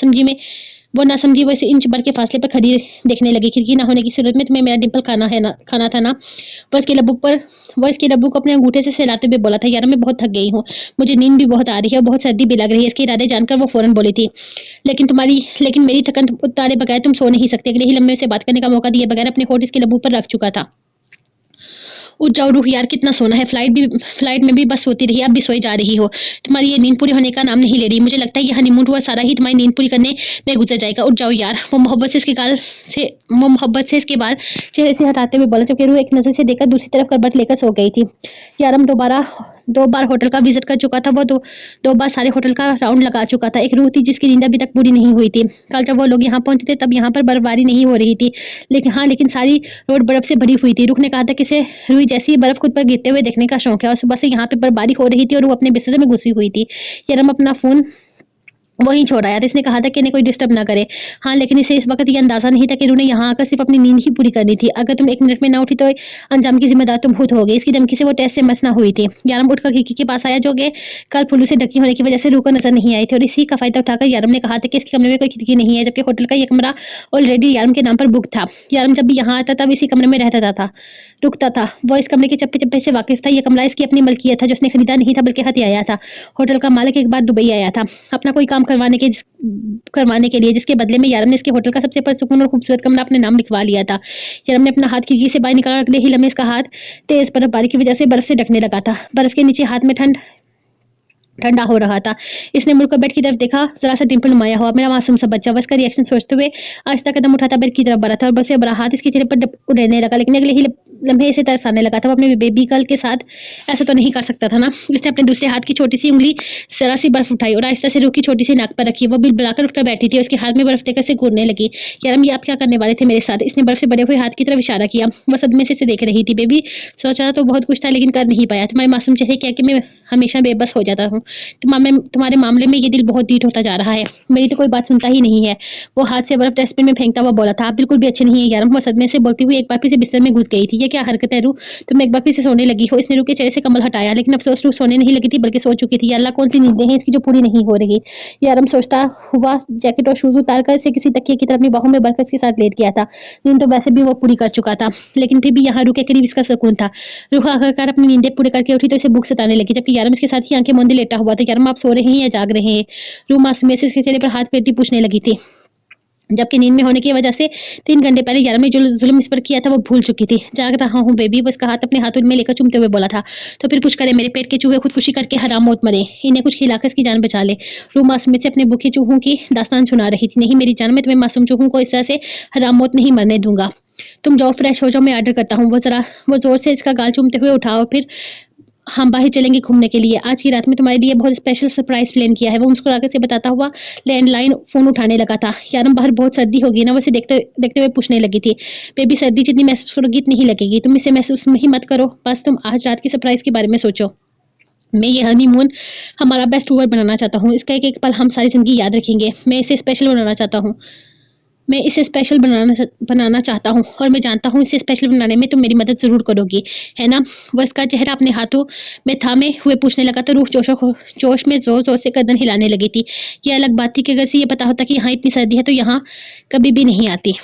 समझी। वो इसे इंच भर के फासले पर खड़ी देखने लगी। खिड़की ना होने की सूरत में तुम्हें मेरा डिंपल खाना था ना। वो इसके लब्बू को अपने अंगूठे से सहलाते हुए बोला था। यार मैं बहुत थक गई हूँ, मुझे नींद भी बहुत आ रही है और बहुत सर्दी भी लग रही है। इसके इरादे जानकर वो फौरन बोली थी, लेकिन मेरी थकन उतारे बगैर तुम सो नहीं सकते। अगले ही लम्हे से बात करने का मौका दिए बगैर अपने होठ इसके लब्बू पर रख चुका था। उठ जाओ रूह, यार कितना सोना है। फ्लाइट में भी बस सोती रही, अब भी सोई जा रही हो। तुम्हारी ये नींद पूरी होने का नाम नहीं ले रही। मुझे लगता है ये हनीमून हुआ सारा ही तुम्हारी नींद पूरी करने में गुजर जाएगा। उठ जाओ यार। वो मोहब्बत से इसके बाल चेहरे से हटाते हुए बोला, जबकि रूह एक नजर से देखकर दूसरी तरफ करवट लेकर सो गई थी। यार हम दो बार होटल का विजिट कर चुका था। वो दो बार सारे होटल का राउंड लगा चुका था। एक रूह थी जिसकी नींद अभी तक पूरी नहीं हुई थी। कल जब वो लोग यहाँ पहुंचे थे तब यहाँ पर बर्फबारी नहीं हो रही थी, लेकिन सारी रोड बर्फ से भरी हुई थी। रूह ने कहा था कि इसे रूही जैसी ही बर्फ खुद पर गिरते हुए देखने का शौक है, और सुबह से यहाँ पे बर्फबारी हो रही थी और वो अपने बिस्तर में घुसी हुई थी। यारम अपना फोन वहीं छोड़ आया था। इसने कहा था कि इन्हें कोई डिस्टर्ब ना करे। हाँ, लेकिन इसे इस वक़्त ये अंदाज़ा नहीं था कि इन्होंने यहाँ आकर सिर्फ़ अपनी नींद ही पूरी करनी थी। अगर तुम 1 मिनट में ना उठी तो अंजाम की ज़िम्मेदार तुम खुद होगे। इसकी धमकी से वो टेस्ट से मस ना हुई थी। यारम उठकर खिड़की के पास आया जो कि कल फूलों से ढकी होने की वज़ह से रूह को नज़र नहीं आई थी, और इसी का फ़ायदा उठाकर यारम ने कहा था कि इसके कमरे में कोई खिड़की नहीं है, जबकि होटल का ये कमरा ऑलरेडी यारम के नाम पर बुक था। यारम जब भी यहाँ आता तब इसी कमरे में रहता था, रुकता था। वो इस कमरे के चप्पे-चप्पे से वाकिफ़ था। ये कमरा इसकी अपनी मलकियत था जो उसने खरीदा नहीं था बल्कि हथियाया था। होटल का मालिक एक बार दुबई आया था अपना कोई काम करवाने के लिए, जिसके बदले में यारम ने इसके होटल का सबसे पुरसुकून और खूबसूरत कमरा अपने नाम लिखवा लिया था। यारम ने अपना हाथ खिड़की से बाहर निकाला और अगले ही लम्हे इसका हाथ तेज बर्फबारी की वजह से बर्फ से ढकने लगा था। बर्फ के नीचे हाथ में ठंडा हो रहा था। इसने मुड़कर बेड की तरफ देखा, ज़रा सा डिंपल नुमाया हुआ, मेरा मासूम सा बच्चा। बस का रिएक्शन सोचते हुए आहिस्ता कदम उठाता बेड की तरफ बढ़ा था और बस से बड़ा हाथ इसके चेहरे पर उड़ने लगा, लेकिन अगले ही लम्हे से तरस आने लगा था। वो अपने बेबी गर्ल के साथ ऐसा तो नहीं कर सकता था ना। इसने अपने दूसरे हाथ की छोटी सी उंगली जरा सी बर्फ उठाई और आहिस्ता से रूह की छोटी सी नाक पर रखी। वो बिलबिलाकर उठकर बैठी थी, उसके हाथ में बर्फ देकर से घूरने लगी। यारम, ये आप क्या करने वाले थे मेरे साथ? इसने बर्फ से बड़े हुए हाथ की तरफ इशारा किया। वो सदमे से इसे देख रही थी। बेबी, सोचा तो बहुत कुछ था लेकिन कर नहीं पाया। तुम्हारे मासूम चेहरे क्या कि मैं हमेशा बेबस हो जाता हूँ। तुम्हारे मामले में ये दिल बहुत ढीठ होता जा रहा है। मेरी तो कोई बात सुनता ही नहीं है। वो हाथ से बर्फ डस्टबिन में फेंकता हुआ बोला था। आप बिल्कुल भी अच्छे नहीं है यारम। वो सदमे से बोलती हुई एक बार फिर से बिस्तर में घुस गई थी। ये क्या हरकत है रूह? तुम एक बार फिर से सोने लगी हो। इसने रूह के चेहरे से कमल हटाया, लेकिन अफसोस रूह सोने नहीं लगी थी बल्कि सो चुकी थी। या अल्लाह, कौन सी नींदें हैं इसकी जो पूरी नहीं हो रही। यारम सोचता हुआ जैकेट और शूज उतार कर इसे किसी तकिए की तरफ अपनी बाहों में भरकर इसके साथ लेट गया था। नींद तो वैसे भी वो पूरी कर चुका था, लेकिन फिर भी यहाँ रूह के करीब इसका सुकून था। रूह आखिरकार अपनी नींदें पूरी करके उठी तो इसे भूख सताने लगी, जबकि यारम इसके साथ ही आंखें मूंदे लेटा हुआ था। यारम, आप सो रहे हैं या जाग रहे हैं? रूह मासूमियत से इसके चेहरे पर हाथ फेरती पूछने लगी थी, जबकि नींद में होने की वजह से 3 घंटे पहले यारम ने जो जुल्म इस पर किया था वो भूल चुकी थी। जाग रहा हूँ बेबी, वो इसका हाथ अपने हाथों में लेकर चूमते हुए बोला था। तो फिर कुछ करे, मेरे पेट के चूहे खुदकुशी करके हराम मौत मरे। इन्हें कुछ खिलाकर इसकी जान बचा ले। रूह मासूमियत से अपने भूखे चूहों की दास्तान सुना रही थी। नहीं मेरी जान, मैं तुम्हें मासूम चूहों को इस तरह से हराम मौत नहीं मरने दूंगा। तुम जाओ, फ्रेश हो जाओ, मैं ऑर्डर करता हूँ। वो जोर से इसका गाल चूमते हुए उठा और फिर हम बाहर चलेंगे घूमने के लिए। आज की रात में तुम्हारे लिए बहुत स्पेशल सरप्राइज प्लान किया है। वो मुस्कुराकर से बताता हुआ लैंडलाइन फोन उठाने लगा था। यारम, बाहर बहुत सर्दी होगी ना? वो इसे देखते देखते हुए पूछने लगी थी। बेबी, सर्दी जितनी महसूस करोगी इतनी ही लगेगी। तुम इसे महसूस ही मत करो, बस तुम आज रात की सरप्राइज के बारे में सोचो। मैं ये हनीमून हमारा बेस्ट टूर बनाना चाहता हूँ। इसका एक एक पल हम सारी जिंदगी याद रखेंगे। मैं इसे स्पेशल बनाना चाहता हूँ। मैं इसे स्पेशल बनाना चाहता हूँ और मैं जानता हूँ इसे स्पेशल बनाने में तुम मेरी मदद ज़रूर करोगी, है ना? वो इसका चेहरा अपने हाथों में थामे हुए पूछने लगा तो रूह जोश में ज़ोर-ज़ोर से गर्दन हिलाने लगी थी। ये अलग बात थी कि अगर इसे ये पता होता कि यहाँ इतनी सर्दी है तो यहाँ कभी भी नहीं आती।